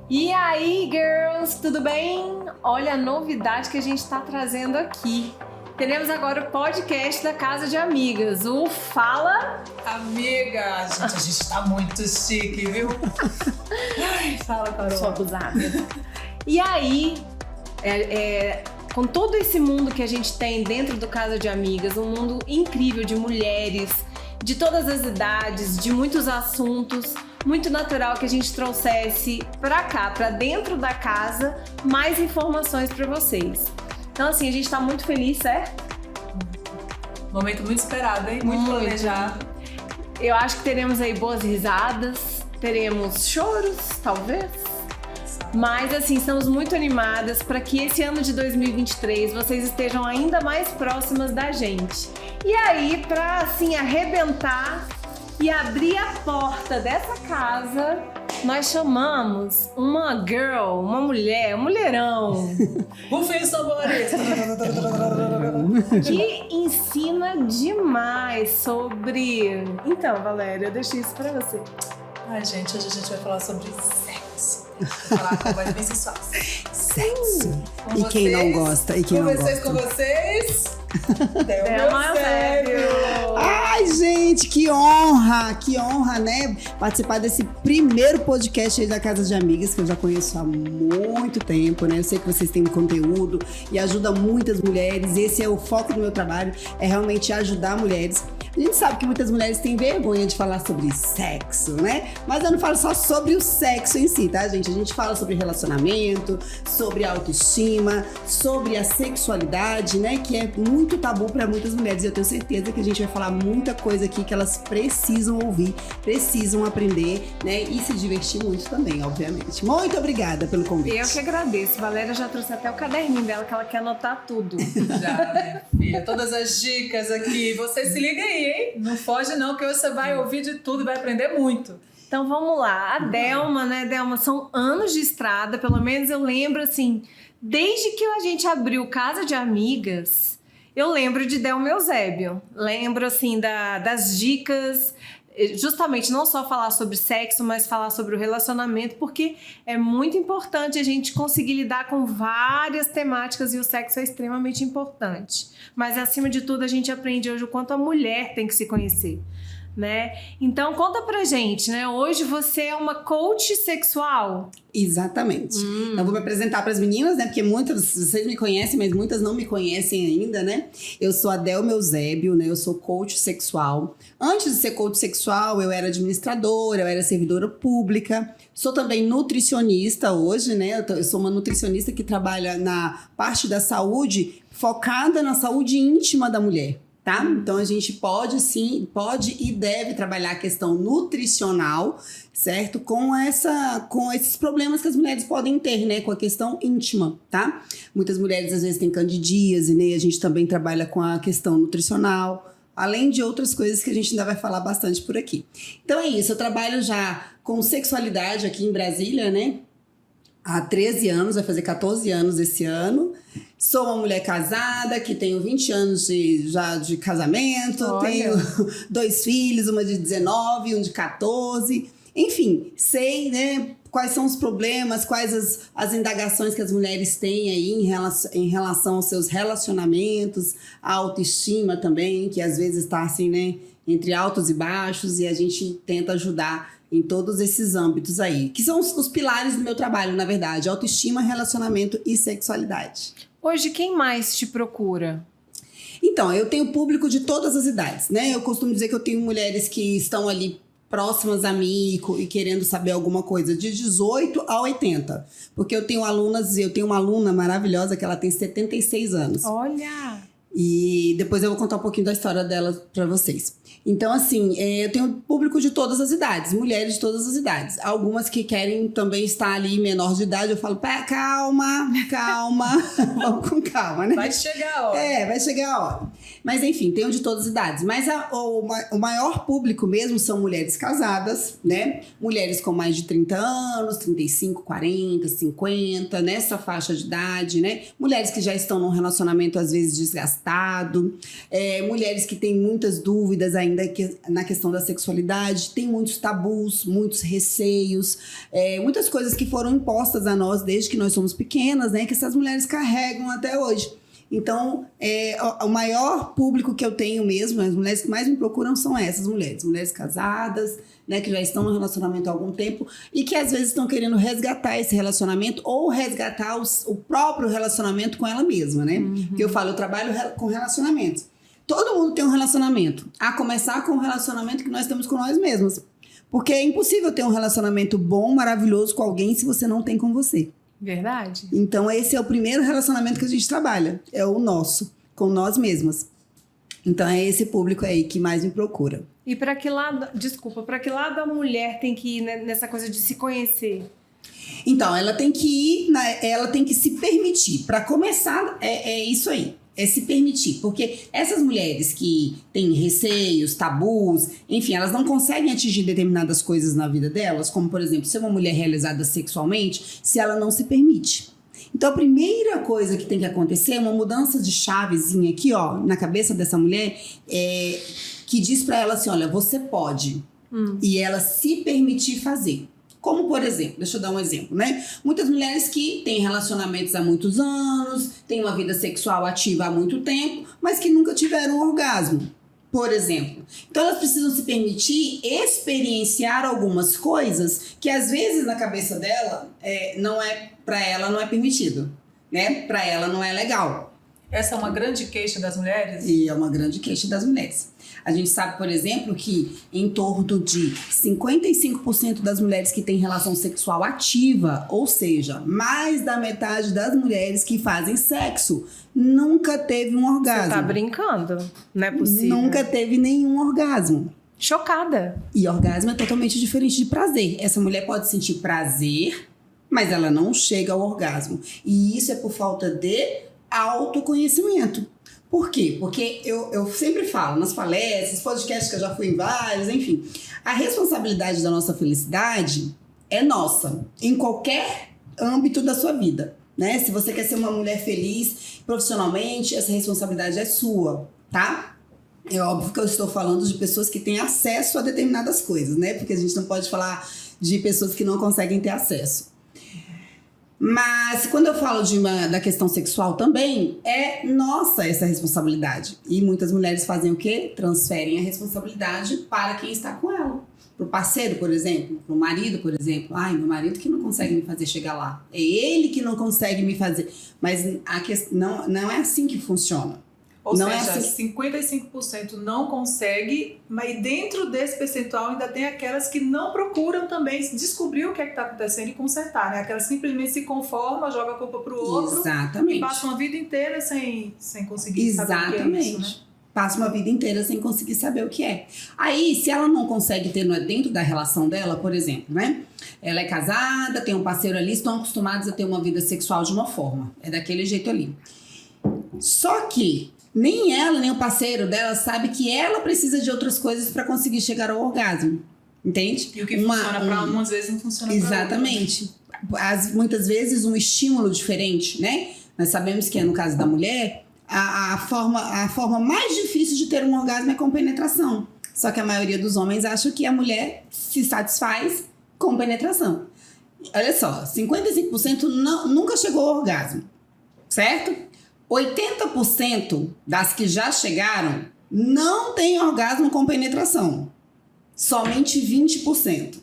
E aí, girls, tudo bem? Olha a novidade que a gente está trazendo aqui. Teremos agora o podcast da Casa de Amigas, o Fala Amiga. Gente, a gente tá muito chique, viu? Ai, fala, Carol. Sou abusada. E aí, com todo esse mundo que a gente tem dentro do Casa de Amigas, um mundo incrível de mulheres, de todas as idades, de muitos assuntos, muito natural que a gente trouxesse pra cá, pra dentro da casa, mais informações pra vocês. Então, assim, a gente tá muito feliz, certo? Momento muito esperado, hein? Muito planejado. Eu acho que teremos aí boas risadas, teremos choros, talvez. Mas, assim, estamos muito animadas para que esse ano de 2023 vocês estejam ainda mais próximas da gente. E aí, para, assim, arrebentar e abrir a porta dessa casa, nós chamamos uma girl, uma mulher, um mulherão. Rufem os tambores! Que ensina demais sobre... Então, Valéria, eu deixo isso pra você. Ai, gente, hoje a gente vai falar sobre sexo. Falar com a voz bem sensual. Sexo. Com E quem não gosta? E quem não gosta? Com vocês, Delma Eusébio. Ai, gente, que honra, né? Participar desse primeiro podcast aí da Casa de Amigas, que eu já conheço há muito tempo, né? Eu sei que vocês têm conteúdo e ajuda muitas mulheres. Esse é o foco do meu trabalho, é realmente ajudar mulheres. A gente sabe que muitas mulheres têm vergonha de falar sobre sexo, né? Mas eu não falo só sobre o sexo em si, tá, gente? A gente fala sobre relacionamento, sobre autoestima, sobre a sexualidade, né? Que é muito tabu para muitas mulheres. E eu tenho certeza que a gente vai falar muita coisa aqui que elas precisam ouvir, precisam aprender, né? E se divertir muito também, obviamente. Muito obrigada pelo convite. Eu que agradeço. Valéria já trouxe até o caderninho dela, que ela quer anotar tudo. Já, minha filha. Todas as dicas aqui. Você se liga aí, hein? Não foge não, que você vai ouvir de tudo e vai aprender muito. Então vamos lá. A Delma, né, Delma, são anos de estrada, pelo menos eu lembro, assim, desde que a gente abriu Casa de Amigas, eu lembro de Delma Eusébio. Lembro, assim, das dicas, justamente não só falar sobre sexo, mas falar sobre o relacionamento, porque é muito importante a gente conseguir lidar com várias temáticas e o sexo é extremamente importante. Mas, acima de tudo, a gente aprende hoje o quanto a mulher tem que se conhecer, né? Então, conta pra gente, né? Hoje você é uma coach sexual. Exatamente. Então, vou me apresentar para as meninas, né? Porque muitas, vocês me conhecem, mas muitas não me conhecem ainda, né? Eu sou a Delma Eusébio, né? Eu sou coach sexual. Antes de ser coach sexual, eu era administradora, eu era servidora pública. Sou também nutricionista hoje, né? Eu sou uma nutricionista que trabalha na parte da saúde, focada na saúde íntima da mulher. Tá? Então a gente pode e deve trabalhar a questão nutricional, certo? Com esses problemas que as mulheres podem ter, né? Com a questão íntima, tá? Muitas mulheres às vezes têm candidíase, né? A gente também trabalha com a questão nutricional, além de outras coisas que a gente ainda vai falar bastante por aqui. Então é isso, eu trabalho já com sexualidade aqui em Brasília, né? Há 13 anos, vai fazer 14 anos esse ano. Sou uma mulher casada, que tenho 20 anos já de casamento. Olha. Tenho 2 filhos, uma de 19, um de 14. Enfim, sei, né, quais são os problemas, quais as indagações que as mulheres têm aí em relação aos seus relacionamentos, a autoestima também, que às vezes está assim, né, entre altos e baixos, e a gente tenta ajudar em todos esses âmbitos aí, que são os pilares do meu trabalho, na verdade: autoestima, relacionamento e sexualidade. Hoje, quem mais te procura? Então, eu tenho público de todas as idades, né? Eu costumo dizer que eu tenho mulheres que estão ali próximas a mim e querendo saber alguma coisa de 18 a 80. Porque eu tenho uma aluna maravilhosa que ela tem 76 anos. Olha! E depois eu vou contar um pouquinho da história dela para vocês. Então, assim, eu tenho público de todas as idades, mulheres de todas as idades. Algumas que querem também estar ali menor de idade, eu falo, calma, vamos com calma, né? Vai chegar a hora. Vai chegar a hora. Mas enfim, tem de todas as idades. Mas o maior público mesmo são mulheres casadas, né? Mulheres com mais de 30 anos, 35, 40, 50, nessa faixa de idade, né? Mulheres que já estão num relacionamento às vezes desgastado, mulheres que têm muitas dúvidas ainda na questão da sexualidade, tem muitos tabus, muitos receios, muitas coisas que foram impostas a nós desde que nós somos pequenas, né? Que essas mulheres carregam até hoje. Então, o maior público que eu tenho mesmo, as mulheres que mais me procuram são essas mulheres. Mulheres casadas, né, que já estão no relacionamento há algum tempo e que às vezes estão querendo resgatar esse relacionamento ou resgatar o próprio relacionamento com ela mesma, né? Porque eu falo, eu trabalho com relacionamentos. Todo mundo tem um relacionamento. A começar com o relacionamento que nós temos com nós mesmos. Porque é impossível ter um relacionamento bom, maravilhoso com alguém se você não tem com você. Verdade. Então, esse é o primeiro relacionamento que a gente trabalha. É o nosso, com nós mesmas. Então, é esse público aí que mais me procura. E para que lado, para que lado a mulher tem que ir nessa coisa de se conhecer? Então, ela tem que ir, ela tem que se permitir. Para começar, é isso aí. É se permitir, porque essas mulheres que têm receios, tabus, enfim, elas não conseguem atingir determinadas coisas na vida delas, como, por exemplo, ser uma mulher realizada sexualmente, se ela não se permite. Então, a primeira coisa que tem que acontecer é uma mudança de chavezinha aqui, ó, na cabeça dessa mulher, que diz pra ela assim, olha, você pode. E ela se permitir fazer. Como, por exemplo, deixa eu dar um exemplo, né? Muitas mulheres que têm relacionamentos há muitos anos, têm uma vida sexual ativa há muito tempo, mas que nunca tiveram orgasmo, por exemplo. Então, elas precisam se permitir experienciar algumas coisas que, às vezes, na cabeça dela, para ela não é permitido, né? Para ela não é legal. Essa é uma grande queixa das mulheres? E é uma grande queixa das mulheres. A gente sabe, por exemplo, que em torno de 55% das mulheres que têm relação sexual ativa, ou seja, mais da metade das mulheres que fazem sexo, nunca teve um orgasmo. Você tá brincando? Não é possível. Nunca teve nenhum orgasmo. Chocada. E orgasmo é totalmente diferente de prazer. Essa mulher pode sentir prazer, mas ela não chega ao orgasmo. E isso é por falta de autoconhecimento. Por quê? Porque eu sempre falo nas palestras, podcasts que eu já fui em vários, enfim. A responsabilidade da nossa felicidade é nossa, em qualquer âmbito da sua vida, né? Se você quer ser uma mulher feliz profissionalmente, essa responsabilidade é sua, tá? É óbvio que eu estou falando de pessoas que têm acesso a determinadas coisas, né? Porque a gente não pode falar de pessoas que não conseguem ter acesso. Mas quando eu falo da questão sexual também, é nossa essa responsabilidade. E muitas mulheres fazem o quê? Transferem a responsabilidade para quem está com ela. Para o parceiro, por exemplo, para o marido, por exemplo. Ai, meu marido que não consegue me fazer chegar lá. É ele que não consegue me fazer. Mas não é assim que funciona. Ou não seja, é assim. 55% não consegue, mas dentro desse percentual ainda tem aquelas que não procuram também descobrir o que é que está acontecendo e consertar, né? Aquelas simplesmente se conformam, jogam a culpa para o outro. Exatamente. E passam a vida inteira sem conseguir saber o que é isso, né? Passa uma vida inteira sem conseguir saber o que é. Aí, se ela não consegue ter dentro da relação dela, por exemplo, né? Ela é casada, tem um parceiro ali, estão acostumados a ter uma vida sexual de uma forma. É daquele jeito ali. Só que nem ela, nem o parceiro dela sabe que ela precisa de outras coisas para conseguir chegar ao orgasmo. Entende? E o que funciona para umas vezes não funciona para outras. Exatamente. Muitas vezes um estímulo diferente, né? Nós sabemos que no caso da mulher, a forma mais difícil de ter um orgasmo é com penetração. Só que a maioria dos homens acha que a mulher se satisfaz com penetração. Olha só, 55% nunca chegou ao orgasmo, certo? 80% das que já chegaram não têm orgasmo com penetração. Somente 20%.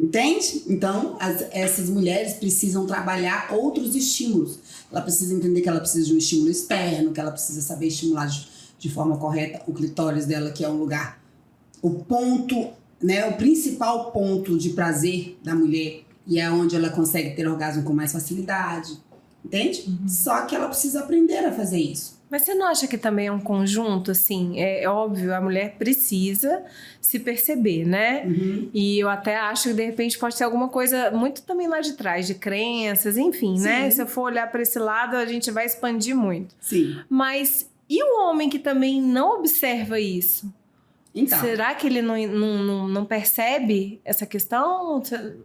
Entende? Então, essas mulheres precisam trabalhar outros estímulos. Ela precisa entender que ela precisa de um estímulo externo, que ela precisa saber estimular de forma correta o clitóris dela, que é um lugar, o ponto, né, o principal ponto de prazer da mulher, e é onde ela consegue ter orgasmo com mais facilidade. Entende? Só que ela precisa aprender a fazer isso. Mas você não acha que também é um conjunto, assim? É óbvio, a mulher precisa se perceber, né? E eu até acho que, de repente, pode ter alguma coisa muito também lá de trás, de crenças, enfim, né? Se eu for olhar para esse lado, a gente vai expandir muito. Sim. Mas E o homem que também não observa isso? Então, Será que ele não percebe essa questão?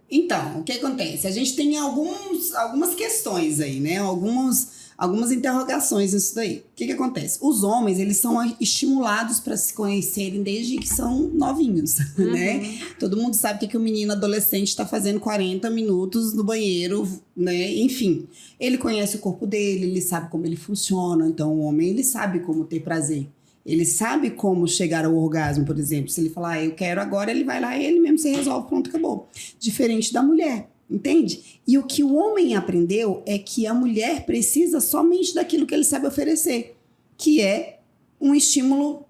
Então, o que acontece? A gente tem algumas questões aí, né? Algumas interrogações nisso daí. O que acontece? Os homens, eles são estimulados para se conhecerem desde que são novinhos, né? Todo mundo sabe que o menino adolescente está fazendo 40 minutos no banheiro, né? Enfim, ele conhece o corpo dele, ele sabe como ele funciona. Então, o homem, ele sabe como ter prazer. Ele sabe como chegar ao orgasmo, por exemplo. Se ele falar, eu quero agora, ele vai lá e ele mesmo se resolve, pronto, acabou. Diferente da mulher, entende? E o que o homem aprendeu é que a mulher precisa somente daquilo que ele sabe oferecer, que é um estímulo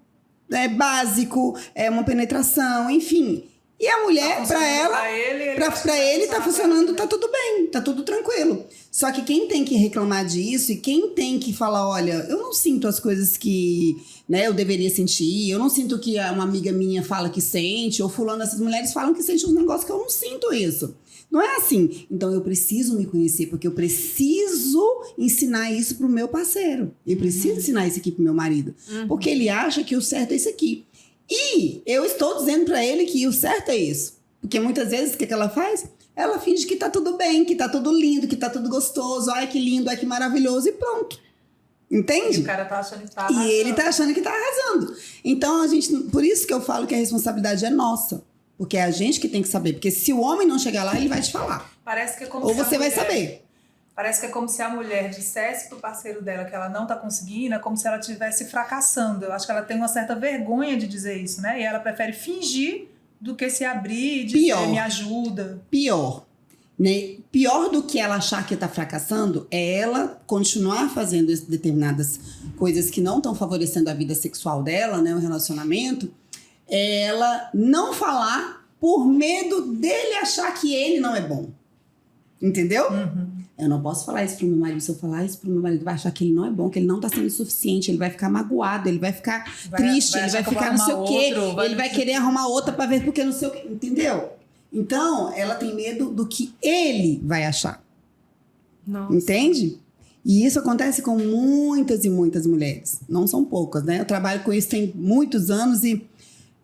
básico, uma penetração, enfim. E a mulher, para ele tá funcionando, tá tudo bem, tá tudo tranquilo. Só que quem tem que reclamar disso e quem tem que falar, olha, eu não sinto as coisas que, né, eu deveria sentir, eu não sinto o que uma amiga minha fala que sente, ou fulano, essas mulheres falam que sente um negócio que eu não sinto isso. Não é assim. Então eu preciso me conhecer, porque eu preciso ensinar isso pro meu parceiro. Eu preciso ensinar isso aqui pro meu marido. Porque ele acha que o certo é isso aqui. E eu estou dizendo pra ele que o certo é isso. Porque muitas vezes o que ela faz? Ela finge que tá tudo bem, que tá tudo lindo, que tá tudo gostoso. Ai, que lindo, ai, que maravilhoso. E pronto. Entende? E o cara tá achando que tá arrasando. E ele tá achando que tá arrasando. Então, por isso que eu falo que a responsabilidade é nossa. Porque é a gente que tem que saber. Porque se o homem não chegar lá, ele vai te falar. Parece que é como Ou se a você vai mulher- saber. Parece que é como se a mulher dissesse pro parceiro dela que ela não tá conseguindo, é como se ela estivesse fracassando. Eu acho que ela tem uma certa vergonha de dizer isso, né? E ela prefere fingir do que se abrir e dizer, Pior. me ajuda. Pior. Né? Pior do que ela achar que tá fracassando é ela continuar fazendo determinadas coisas que não estão favorecendo a vida sexual dela, né? O relacionamento. É ela não falar por medo dele achar que ele não é bom. Entendeu? Eu não posso falar isso pro meu marido. Se eu falar isso pro meu marido, vai achar que ele não é bom, que ele não tá sendo suficiente, ele vai ficar magoado, ele vai ficar triste, ele vai ficar não sei o quê, ele vai querer arrumar outra pra ver porque não sei o quê. Entendeu? Então, ela tem medo do que ele vai achar. Nossa. Entende? E isso acontece com muitas e muitas mulheres. Não são poucas, né? Eu trabalho com isso tem muitos anos e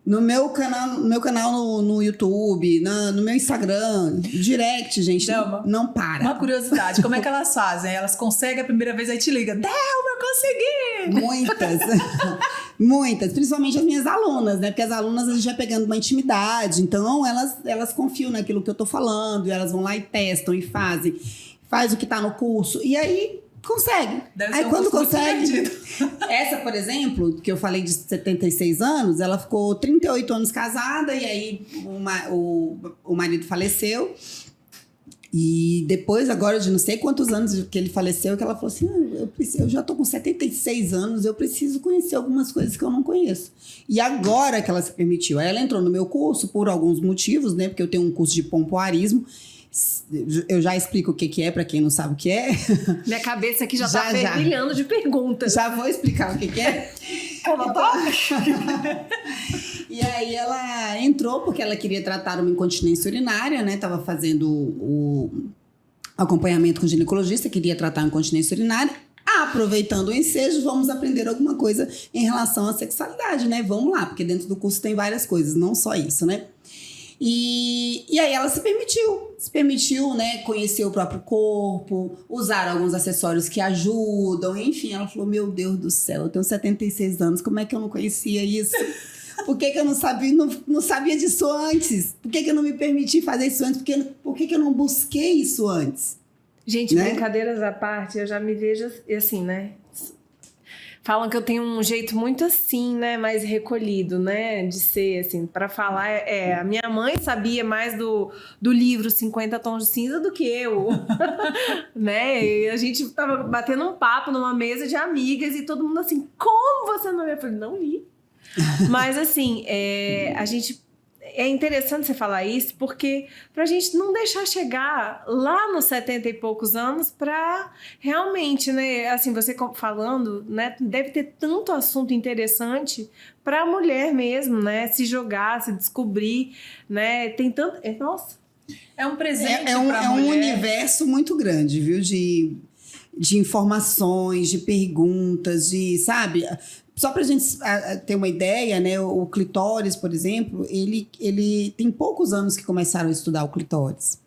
no meu canal no YouTube, no meu Instagram, direct, gente, Delma, não para. Uma curiosidade, como é que elas fazem? Elas conseguem a primeira vez, aí te liga. Delma, eu consegui! Muitas. Muitas. Principalmente as minhas alunas, né? Porque as alunas a gente vai pegando uma intimidade. Então, elas confiam naquilo que eu tô falando. E elas vão lá e testam e fazem. Faz o que tá no curso. E aí, consegue. Deve Aí ser um quando curso muito consegue... divertido. Essa, por exemplo, que eu falei de 76 anos, ela ficou 38 anos casada. E aí, o marido faleceu. E depois, agora de não sei quantos anos que ele faleceu, que ela falou assim, eu já tô com 76 anos, eu preciso conhecer algumas coisas que eu não conheço. E agora que ela se permitiu. Aí ela entrou no meu curso por alguns motivos, né? Porque eu tenho um curso de pompoarismo. Eu já explico o que é, para quem não sabe o que é. Minha cabeça aqui já tá Já. fervilhando de perguntas. Já vou explicar o que é. E aí ela entrou porque ela queria tratar uma incontinência urinária, né? Tava fazendo o acompanhamento com o ginecologista, queria tratar a incontinência urinária. Aproveitando o ensejo, vamos aprender alguma coisa em relação à sexualidade, né? Vamos lá, porque dentro do curso tem várias coisas, não só isso, né? E aí ela se permitiu, né, conhecer o próprio corpo, usar alguns acessórios que ajudam, enfim, ela falou, meu Deus do céu, eu tenho 76 anos, como é que eu não conhecia isso? Por que eu não sabia disso antes? Por que eu não me permiti fazer isso antes? Por que eu não busquei isso antes? Gente, né? brincadeiras à parte, eu já me vejo assim, né? Falam que eu tenho um jeito muito assim, né? Mais recolhido, né? De ser, assim, para falar. A minha mãe sabia mais do livro 50 Tons de Cinza do que eu, né? E a gente tava batendo um papo numa mesa de amigas e todo mundo assim, como você não viu? Eu falei, não li. Mas, assim, a gente... É interessante você falar isso, porque pra gente não deixar chegar lá nos 70 e poucos anos pra realmente, né, assim, você falando, né, deve ter tanto assunto interessante pra mulher mesmo, né, se jogar, se descobrir, né, tem tanto... Nossa! É um presente É um pra mulher. universo muito grande, viu, de informações, de perguntas, sabe? Só pra gente ter uma ideia, né? O clitóris, por exemplo, ele tem poucos anos que começaram a estudar o clitóris.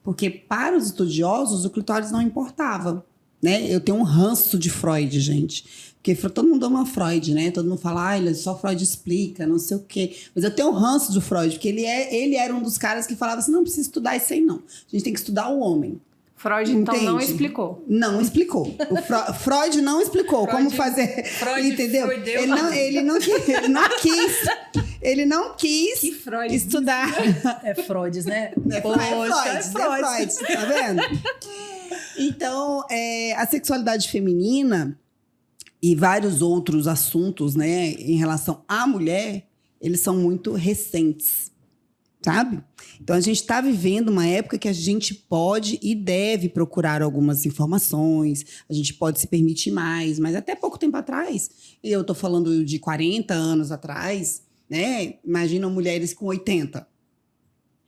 Porque para os estudiosos, o clitóris não importava, né? Eu tenho um ranço de Freud, gente. Porque todo mundo ama Freud, né? Todo mundo fala, só Freud explica, não sei o quê. Mas eu tenho um ranço de Freud, porque ele era um dos caras que falava assim, não precisa estudar isso aí, não. A gente tem que estudar o homem. Freud, então, não explicou. Não explicou. Freud não explicou como fazer. Freud, entendeu? Ele não quis Que Freud. estudar. É Freud, né? É Freud, tá vendo? Então, a sexualidade feminina e vários outros assuntos, né, em relação à mulher, eles são muito recentes, sabe? Então, a gente está vivendo uma época que a gente pode e deve procurar algumas informações, a gente pode se permitir mais, mas até pouco tempo atrás, e eu estou falando de 40 anos atrás, né? Imaginam mulheres com 80,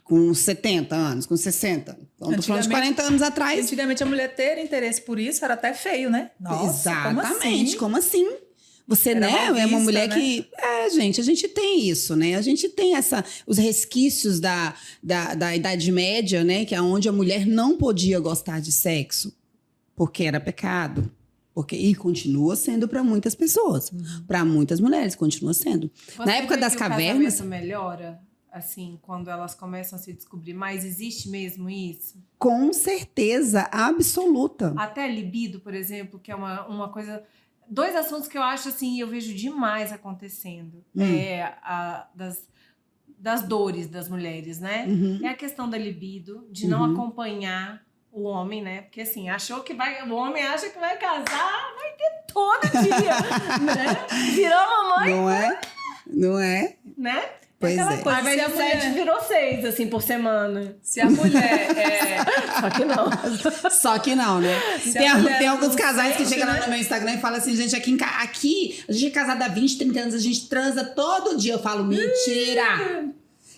com 70 anos, com 60. Então, estou falando de 40 anos atrás. Antigamente, a mulher ter interesse por isso era até feio, né? Nossa, exatamente, como assim? Você, Era né, mal vista, é uma mulher né? que... gente, a gente tem isso, né? A gente tem os resquícios da Idade Média, né? Que é onde a mulher não podia gostar de sexo, porque era pecado. E continua sendo para muitas pessoas. Para muitas mulheres, continua sendo. Na época das cavernas... O casamento melhora, assim, quando elas começam a se descobrir mais? Existe mesmo isso? Com certeza absoluta. Até libido, por exemplo, que é uma coisa... 2 assuntos que eu acho, assim, eu vejo demais acontecendo. Das dores das mulheres, né? É a questão da libido, de não acompanhar o homem, né? Porque, assim, o homem acha que vai casar, vai ter todo dia, né? Virou mamãe. Não é? Né? Pois Aquela é. coisa, ao invés de 7, virou 6, assim, por semana. Se a mulher Só que não. Só que não, né? Tem alguns casais que chegam lá no meu Instagram e falam assim, gente, aqui a gente é casada há 20, 30 anos, a gente transa todo dia. Eu falo, mentira!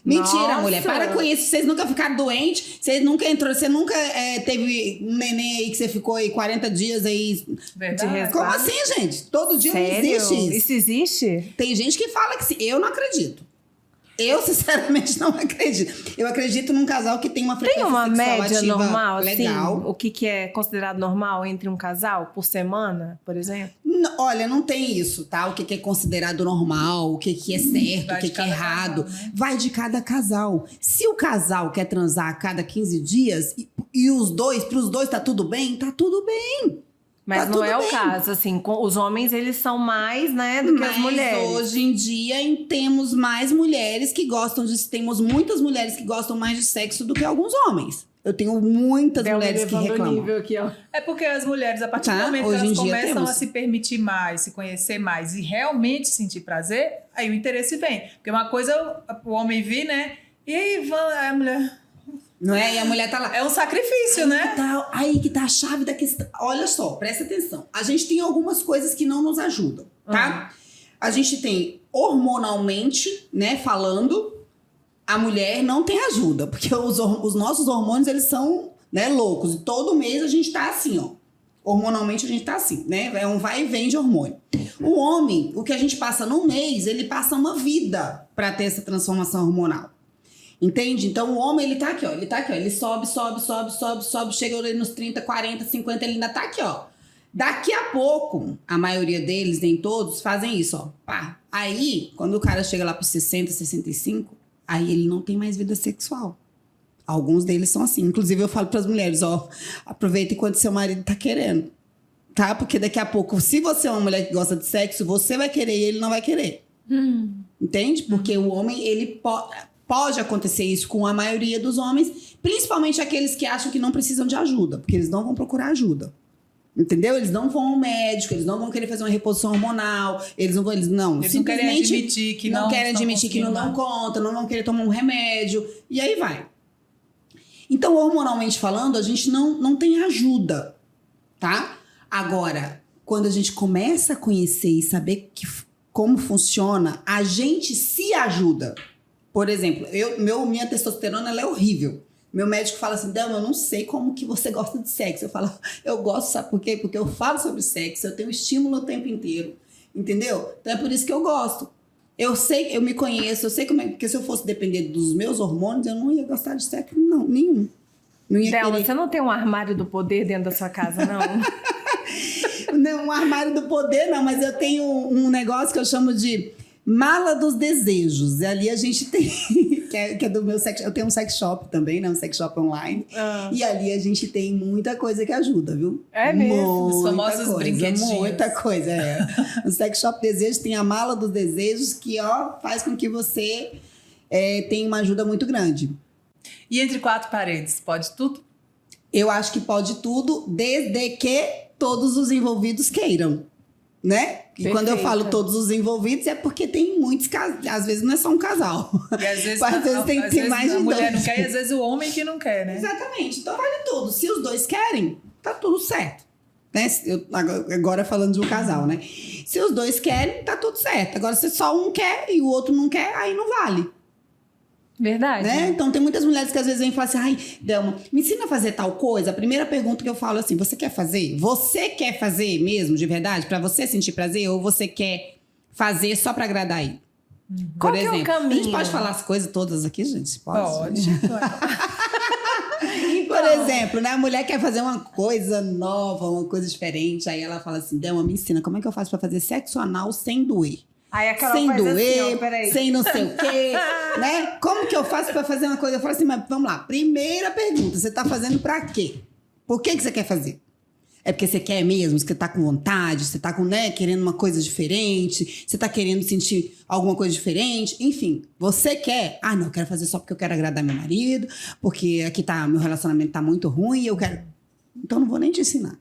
Mentira, Nossa. mulher, para com isso. Vocês nunca ficaram doentes, você nunca teve um neném aí que você ficou aí 40 dias aí. Verdade. Como assim, gente? Todo dia Sério? não existe isso. Isso existe? Tem gente que fala que sim. Eu não acredito. Eu, sinceramente, não acredito. Eu acredito num casal que tem uma frequência Tem uma sexual média ativa normal, legal. assim? O que é considerado normal entre um casal por semana, por exemplo? Olha, não tem isso, tá? O que é considerado normal, o que é certo, o que é errado. Casal, né? Vai de cada casal. Se o casal quer transar a cada 15 dias e pros dois tá tudo bem, tá tudo bem. Mas Tá não tudo é o bem. caso, assim, os homens, eles são mais, né, do que as mulheres. Hoje em dia temos mais mulheres que gostam temos muitas mulheres que gostam mais de sexo do que alguns homens. Eu tenho muitas mulheres que reclamam. nível aqui, ó. É porque as mulheres, a partir do momento que Hoje em elas dia começam temos. a se permitir mais, se conhecer mais e realmente sentir prazer, aí o interesse vem. Porque uma coisa, o homem vir, né? E aí, a mulher... Não é? E a mulher tá lá. É um sacrifício, né? Aí que tá a chave da questão. Olha só, presta atenção. A gente tem algumas coisas que não nos ajudam, tá? A gente tem hormonalmente, né, falando, a mulher não tem ajuda, porque os nossos hormônios, eles são, né, loucos. E todo mês a gente tá assim, ó. Hormonalmente a gente tá assim, né? É um vai e vem de hormônio. O homem, o que a gente passa num mês, ele passa uma vida pra ter essa transformação hormonal. Entende? Então, o homem, ele tá aqui, ó. Ele sobe, chega ali nos 30, 40, 50, ele ainda tá aqui, ó. Daqui a pouco, a maioria deles, nem todos, fazem isso, ó. Pá. Aí, quando o cara chega lá pros 60, 65, aí ele não tem mais vida sexual. Alguns deles são assim. Inclusive, eu falo pras mulheres, ó, aproveita enquanto seu marido tá querendo. Tá? Porque daqui a pouco, se você é uma mulher que gosta de sexo, você vai querer e ele não vai querer. Entende? Porque o homem, ele pode acontecer isso com a maioria dos homens, principalmente aqueles que acham que não precisam de ajuda, porque eles não vão procurar ajuda. Entendeu? Eles não vão ao médico, eles não vão querer fazer uma reposição hormonal, eles não querem admitir que não querem admitir que não dão conta, não vão querer tomar um remédio, e aí vai. Então, hormonalmente falando, a gente não tem ajuda, tá? Agora, quando a gente começa a conhecer e saber como funciona, a gente se ajuda. Por exemplo, minha testosterona ela é horrível. Meu médico fala assim, Delma, eu não sei como que você gosta de sexo. Eu falo, eu gosto, sabe por quê? Porque eu falo sobre sexo, eu tenho estímulo o tempo inteiro, entendeu? Então é por isso que eu gosto. Eu sei, eu me conheço, eu sei como é, porque se eu fosse depender dos meus hormônios, eu não ia gostar de sexo, não, nenhum. Não ia Delma, querer. você não tem um armário do poder dentro da sua casa, não? Não, um armário do poder, não, mas eu tenho um negócio que eu chamo de mala dos desejos. E ali a gente tem, que é do meu sex, eu tenho um sex shop também, né? Um sex shop online. E ali a gente tem muita coisa que ajuda, viu? É mesmo? Os famosos brinquedinhos. Muita coisa, é. O sex shop desejos tem a mala dos desejos que, ó, faz com que você tenha uma ajuda muito grande. E entre quatro paredes, pode tudo? Eu acho que pode tudo, desde que todos os envolvidos queiram, né? E Perfeito. quando eu falo todos os envolvidos, é porque tem muitos casais. Às vezes não é só um casal. E às vezes, Às vezes tem às vezes mais de a mulher dois. não quer e às vezes o homem que não quer, né? Exatamente. Então vale tudo. Se os dois querem, tá tudo certo. Né? Agora falando de um casal, né? Se os dois querem, tá tudo certo. Agora, se só um quer e o outro não quer, aí não vale. Verdade. Né? Então, tem muitas mulheres que às vezes vêm e falam assim, ai, Delma, me ensina a fazer tal coisa. A primeira pergunta que eu falo é assim, você quer fazer? Você quer fazer mesmo, de verdade? Pra você sentir prazer? Ou você quer fazer só pra agradar ele? Qual Por que é o exemplo, a gente caminho? pode falar as coisas todas aqui, gente? Pode. Por exemplo, né? A mulher quer fazer uma coisa nova, uma coisa diferente. Aí ela fala assim, Delma, me ensina, como é que eu faço pra fazer sexo anal sem doer? Aí a Carol Sem faz doer, assim, ó, peraí. sem não sei o quê, né? Como que eu faço pra fazer uma coisa? Eu falo assim, mas vamos lá. Primeira pergunta, você tá fazendo pra quê? Por que você quer fazer? É porque você quer mesmo, você tá com vontade, você tá com, né, querendo uma coisa diferente, você tá querendo sentir alguma coisa diferente, enfim. Você quer, não, eu quero fazer só porque eu quero agradar meu marido, porque aqui meu relacionamento tá muito ruim e eu quero... Então não vou nem te ensinar.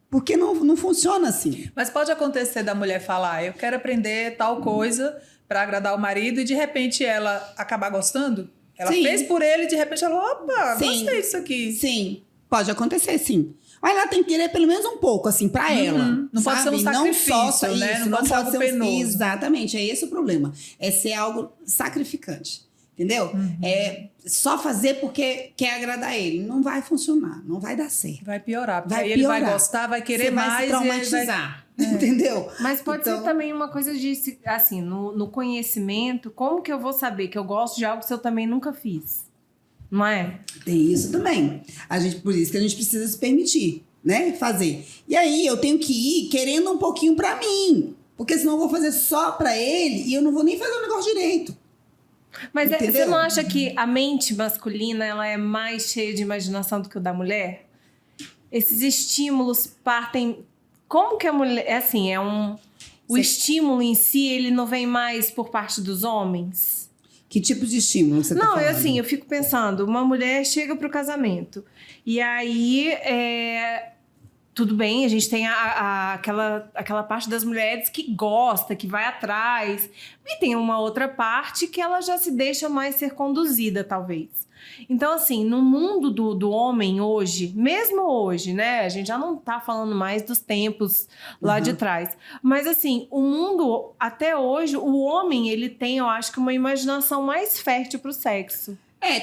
Porque não funciona assim. Mas pode acontecer da mulher falar, eu quero aprender tal coisa pra agradar o marido e de repente ela acabar gostando? Ela Sim. fez por ele e de repente ela, opa, Sim. gostei disso aqui. Sim, pode acontecer, sim. Mas ela tem que querer pelo menos um pouco, assim, pra ela. Não pode ser um sabe? sacrifício, né? Isso, Não pode ser algo penoso. Exatamente, é esse o problema. É ser algo sacrificante. Entendeu? É só fazer porque quer agradar ele. Não vai funcionar, não vai dar certo. Vai piorar, porque Vai aí ele vai piorar. gostar, vai querer Você vai mais se e traumatizar. Entendeu? Mas pode ser também uma coisa de, assim, no conhecimento, como que eu vou saber que eu gosto de algo se eu também nunca fiz? Não é? Tem isso também. Por isso que a gente precisa se permitir, né? Fazer. E aí eu tenho que ir querendo um pouquinho pra mim. Porque senão eu vou fazer só pra ele e eu não vou nem fazer o negócio direito. Mas Entendeu? você não acha que a mente masculina ela é mais cheia de imaginação do que o da mulher? Esses estímulos partem... Como que a mulher... O estímulo em si, ele não vem mais por parte dos homens? Que tipo de estímulo você tá Não, falando? eu fico pensando, uma mulher chega pro casamento e aí, tudo bem, a gente tem aquela parte das mulheres que gosta, que vai atrás, e tem uma outra parte que ela já se deixa mais ser conduzida, talvez. Então, assim, no mundo do homem hoje, mesmo hoje, né? A gente já não tá falando mais dos tempos lá de trás. Mas, assim, o mundo, até hoje, o homem, ele tem, eu acho que uma imaginação mais fértil pro sexo.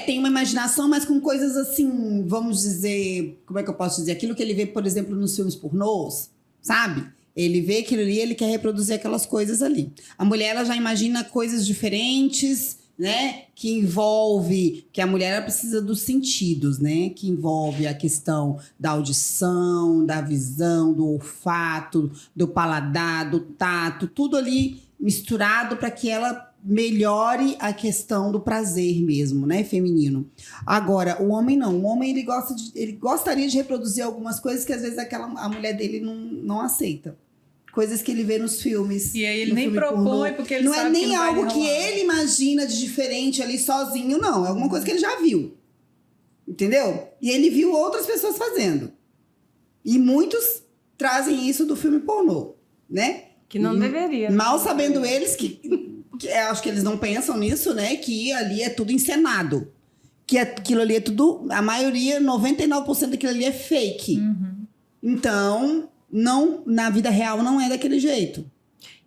Tem uma imaginação, mas com coisas assim, vamos dizer... Como é que eu posso dizer? Aquilo que ele vê, por exemplo, nos filmes pornôs, sabe? Ele vê aquilo ali, ele quer reproduzir aquelas coisas ali. A mulher, ela já imagina coisas diferentes... né? Que envolve... Que a mulher ela precisa dos sentidos, né? Que envolve a questão da audição, da visão, do olfato, do paladar, do tato. Tudo ali misturado para que ela melhore a questão do prazer mesmo, né? Feminino. Agora, o homem não. O homem, ele gostaria de reproduzir algumas coisas que às vezes a mulher dele não aceita. Coisas que ele vê nos filmes. E aí ele nem propõe, porque ele não sabe é nem que não vai algo que rolar. ele imagina de diferente ali sozinho, não. É alguma coisa que ele já viu. Entendeu? E ele viu outras pessoas fazendo. E muitos trazem isso do filme pornô, né? Que não deveria. Mal sabendo eles que acho que eles não pensam nisso, né? Que ali é tudo encenado. Que aquilo ali é tudo... A maioria, 99% daquilo ali é fake. Então... Não, na vida real não é daquele jeito.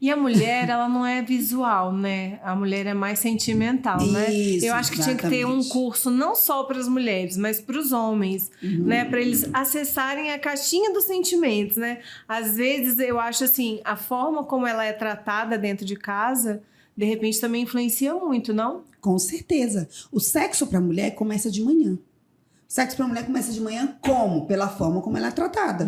E a mulher, ela não é visual, né? A mulher é mais sentimental, né? Isso, Eu acho que tinha que ter um exatamente. curso não só para as mulheres, mas para os homens, né? Para eles acessarem a caixinha dos sentimentos, né? Às vezes, eu acho assim, a forma como ela é tratada dentro de casa, de repente também influencia muito, não? Com certeza. O sexo para a mulher começa de manhã. O sexo para a mulher começa de manhã como? Pela forma como ela é tratada.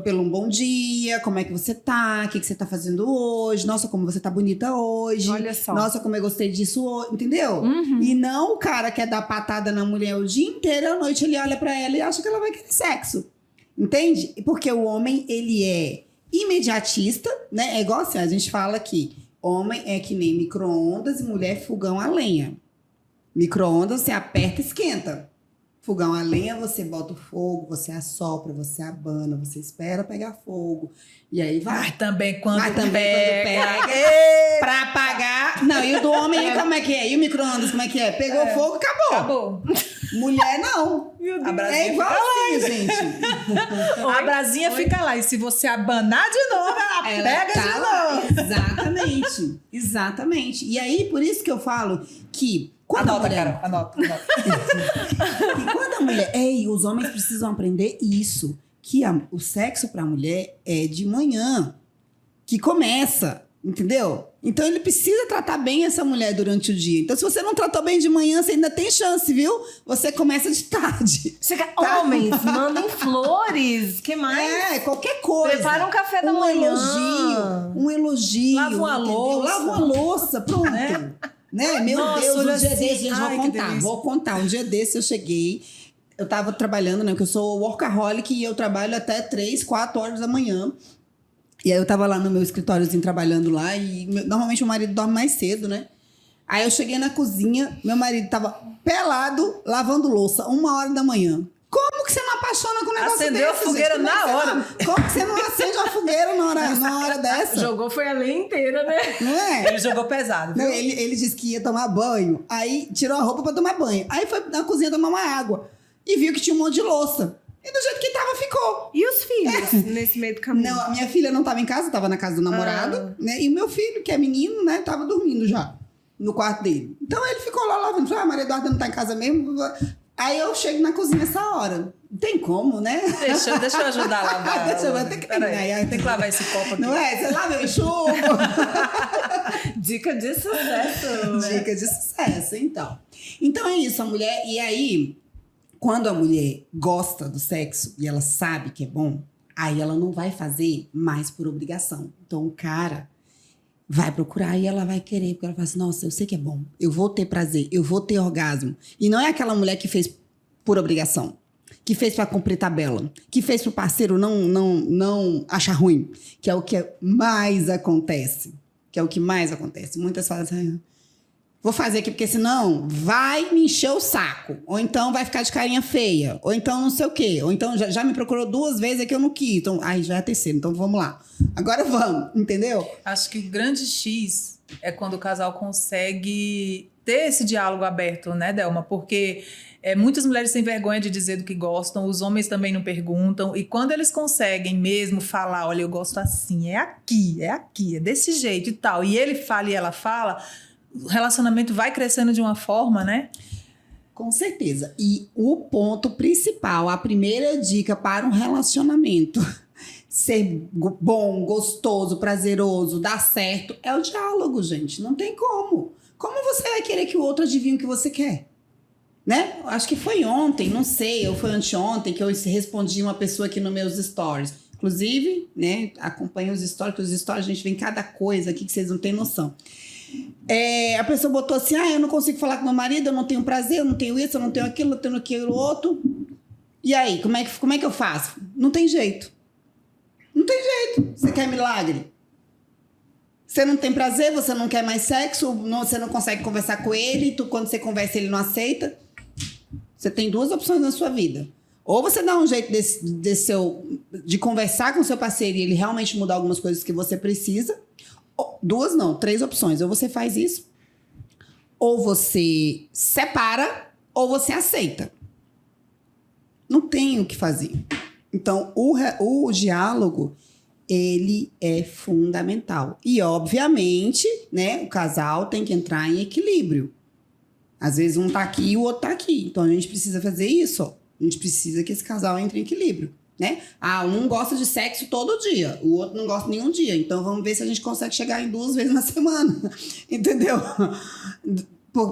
Pelo um bom dia, como é que você tá, o que você tá fazendo hoje, nossa, como você tá bonita hoje. Olha só. Nossa, como eu gostei disso hoje, entendeu? E não o cara quer dar patada na mulher o dia inteiro, à noite ele olha para ela e acha que ela vai querer sexo. Entende? Porque o homem, ele é imediatista, né? É igual assim, a gente fala aqui, homem é que nem micro-ondas e mulher é fogão a lenha. Micro-ondas, você aperta e esquenta. Fogão a lenha, você bota o fogo, você assopra, você abana, você espera pegar fogo. E aí vai. Mas também quando pega. Pra apagar. Não, e o do homem, como é que é? E o micro-ondas, como é que é? Pegou fogo, acabou. Acabou. Mulher, não. A brasinha É igual assim, gente. A brasinha fica lá. E se você abanar de novo, ela pega tá de lá. novo. Exatamente. Exatamente. E aí, por isso que eu falo que quando a Anota, mulher... Carol, anota. E quando a mulher... Ei, os homens precisam aprender isso. Que o sexo pra mulher é de manhã. Que começa, entendeu? Então ele precisa tratar bem essa mulher durante o dia. Então se você não tratou bem de manhã, você ainda tem chance, viu? Você começa de tarde. Tá? Homens, mandem flores. Que mais? É, qualquer coisa. Prepara um café da manhã. Um elogio. Lava uma entendeu? louça. Lava uma louça, pronto. Né? Meu Nossa, Deus, olha um dia assim. desse, gente, Ai, que delícia. vou contar. Um dia desse eu cheguei, eu tava trabalhando, né? Porque eu sou workaholic e eu trabalho até 3, 4 horas da manhã. E aí eu tava lá no meu escritóriozinho trabalhando lá e normalmente o marido dorme mais cedo, né? Aí eu cheguei na cozinha, meu marido tava pelado, lavando louça, 1h da manhã. Como que você não apaixona com um negócio Acendeu desse, a fogueira gente? na hora. Como que você não acende uma fogueira na hora dessa? Jogou foi a lei inteira, né? Não é? Ele jogou pesado, viu? Não, ele disse que ia tomar banho, aí tirou a roupa pra tomar banho. Aí foi na cozinha tomar uma água e viu que tinha um monte de louça. E do jeito que tava, ficou. E os filhos nesse meio do caminho? Não, a minha filha não tava em casa, tava na casa do namorado, né? E o meu filho, que é menino, né, tava dormindo já no quarto dele. Então ele ficou lá lavando. Falei, Maria Eduarda não tá em casa mesmo. Aí eu chego na cozinha essa hora. Não tem como, né? Deixa eu ajudar a lavar. Deixa eu ver, tem que terminar. Peraí, tem que lavar esse copo aqui. Não é? Você lava, eu enxugo. Dica de sucesso. Né? Dica de sucesso, então. Então é isso, a mulher... E aí, quando a mulher gosta do sexo e ela sabe que é bom, aí ela não vai fazer mais por obrigação. Então o cara vai procurar e ela vai querer, porque ela fala assim, nossa, eu sei que é bom, eu vou ter prazer, eu vou ter orgasmo. E não é aquela mulher que fez por obrigação, que fez pra cumprir tabela, que fez pro parceiro não achar ruim, que é o que mais acontece. Muitas falam assim, vou fazer aqui porque senão vai me encher o saco. Ou então vai ficar de carinha feia. Ou então não sei o quê. Ou então já me procurou 2 vezes e que eu não quis. Então, já é a terceira, então vamos lá. Agora vamos, entendeu? Acho que o grande X é quando o casal consegue ter esse diálogo aberto, né, Delma? Porque muitas mulheres têm vergonha de dizer do que gostam, os homens também não perguntam. E quando eles conseguem mesmo falar, olha, eu gosto assim, é aqui, é desse jeito e tal. E ele fala e ela fala... O relacionamento vai crescendo de uma forma, né? Com certeza. E o ponto principal, a primeira dica para um relacionamento ser bom, gostoso, prazeroso, dar certo, é o diálogo, gente. Não tem como. Como você vai querer que o outro adivinhe o que você quer? Né? Acho que foi ontem, não sei, ou foi anteontem que eu respondi uma pessoa aqui nos meus stories. Inclusive, né, acompanha os stories, porque os stories a gente vê em cada coisa aqui que vocês não têm noção. A pessoa botou assim, eu não consigo falar com meu marido, eu não tenho prazer, eu não tenho isso, eu não tenho aquilo, eu tenho aquilo outro. E aí, como é que eu faço? Não tem jeito. Não tem jeito. Você quer milagre? Você não tem prazer, você não quer mais sexo, você não consegue conversar com ele, quando você conversa ele não aceita. Você tem 2 opções na sua vida. Ou você dá um jeito de conversar com o seu parceiro e ele realmente mudar algumas coisas que você precisa. 2 não, 3 opções. Ou você faz isso, ou você separa, ou você aceita. Não tem o que fazer. Então, o diálogo ele é fundamental. E, obviamente, né, o casal tem que entrar em equilíbrio. Às vezes um tá aqui e o outro tá aqui. Então, a gente precisa fazer isso, ó. A gente precisa que esse casal entre em equilíbrio, né? Um gosta de sexo todo dia, o outro não gosta nenhum dia. Então, vamos ver se a gente consegue chegar em 2 vezes na semana, entendeu?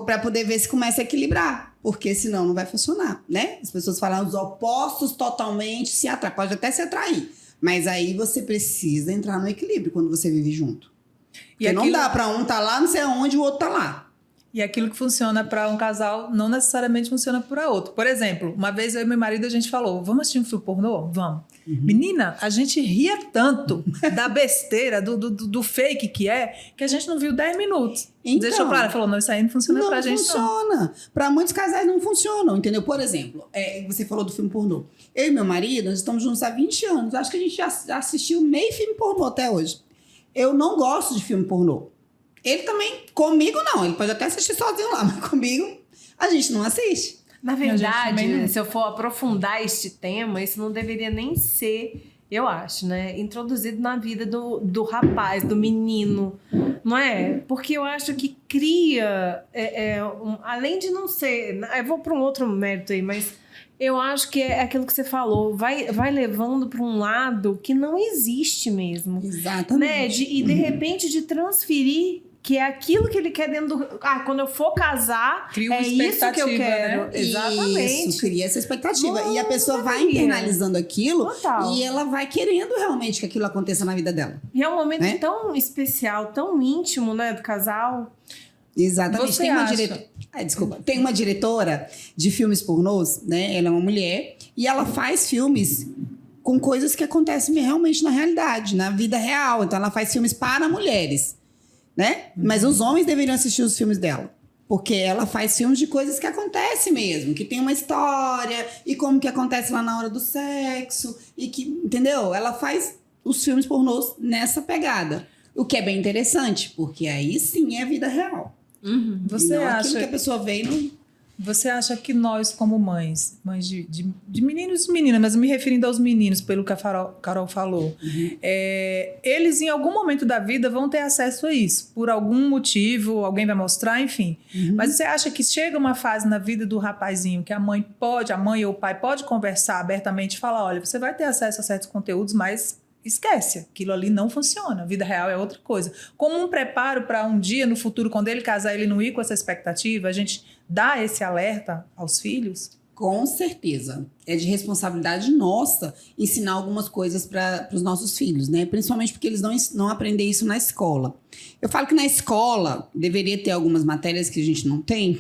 Para poder ver se começa a equilibrar. Porque senão não vai funcionar, né? As pessoas falam os opostos totalmente se atraem. Pode até se atrair. Mas aí você precisa entrar no equilíbrio quando você vive junto. Porque não dá pra um tá lá, não sei aonde, o outro tá lá. E aquilo que funciona para um casal não necessariamente funciona para outro. Por exemplo, uma vez eu e meu marido, a gente falou, vamos assistir um filme pornô? Vamos. Menina, a gente ria tanto da besteira, do fake que a gente não viu 10 minutos. Então, deixou claro, falou, não, isso aí não funciona pra gente não. Não funciona. Pra muitos casais não funcionam, entendeu? Por exemplo, você falou do filme pornô. Eu e meu marido, nós estamos juntos há 20 anos. Acho que a gente já assistiu meio filme pornô até hoje. Eu não gosto de filme pornô. Ele também, comigo não. Ele pode até assistir sozinho lá, mas comigo a gente não assiste. Na verdade, se eu for aprofundar este tema, isso não deveria nem ser, eu acho, né? Introduzido na vida do rapaz, do menino, não é? Porque eu acho que cria, além de não ser... Eu vou para um outro mérito aí, mas eu acho que é aquilo que você falou, vai levando para um lado que não existe mesmo. Exatamente. Né? E de repente de transferir que é aquilo que ele quer dentro do... quando eu for casar, cria é isso que eu quero. Né? Exatamente. Isso, cria essa expectativa. Não, e a pessoa vai internalizando aquilo. Total. E ela vai querendo realmente que aquilo aconteça na vida dela. E é um momento tão especial, tão íntimo, né, do casal. Exatamente. Você tem uma acha? Tem uma diretora de filmes pornôs, né? Ela é uma mulher e ela faz filmes com coisas que acontecem realmente na realidade, na vida real. Então ela faz filmes para mulheres, né? Mas os homens deveriam assistir os filmes dela. Porque ela faz filmes de coisas que acontecem mesmo, que tem uma história, e como que acontece lá na hora do sexo, e que, entendeu? Ela faz os filmes pornôs nessa pegada. O que é bem interessante, porque aí sim é vida real. Você acha aquilo que a pessoa vê não... Você acha que nós, como mães de meninos e meninas, mas me referindo aos meninos, pelo que a Carol falou, eles em algum momento da vida vão ter acesso a isso, por algum motivo, alguém vai mostrar, enfim. Mas você acha que chega uma fase na vida do rapazinho que a mãe ou o pai pode conversar abertamente e falar, olha, você vai ter acesso a certos conteúdos, mas esquece, aquilo ali não funciona, a vida real é outra coisa. Como um preparo para um dia no futuro, quando ele casar, ele não ir com essa expectativa, a gente dá esse alerta aos filhos? Com certeza. É de responsabilidade nossa ensinar algumas coisas para os nossos filhos, né? Principalmente porque eles não aprendem isso na escola. Eu falo que na escola deveria ter algumas matérias que a gente não tem,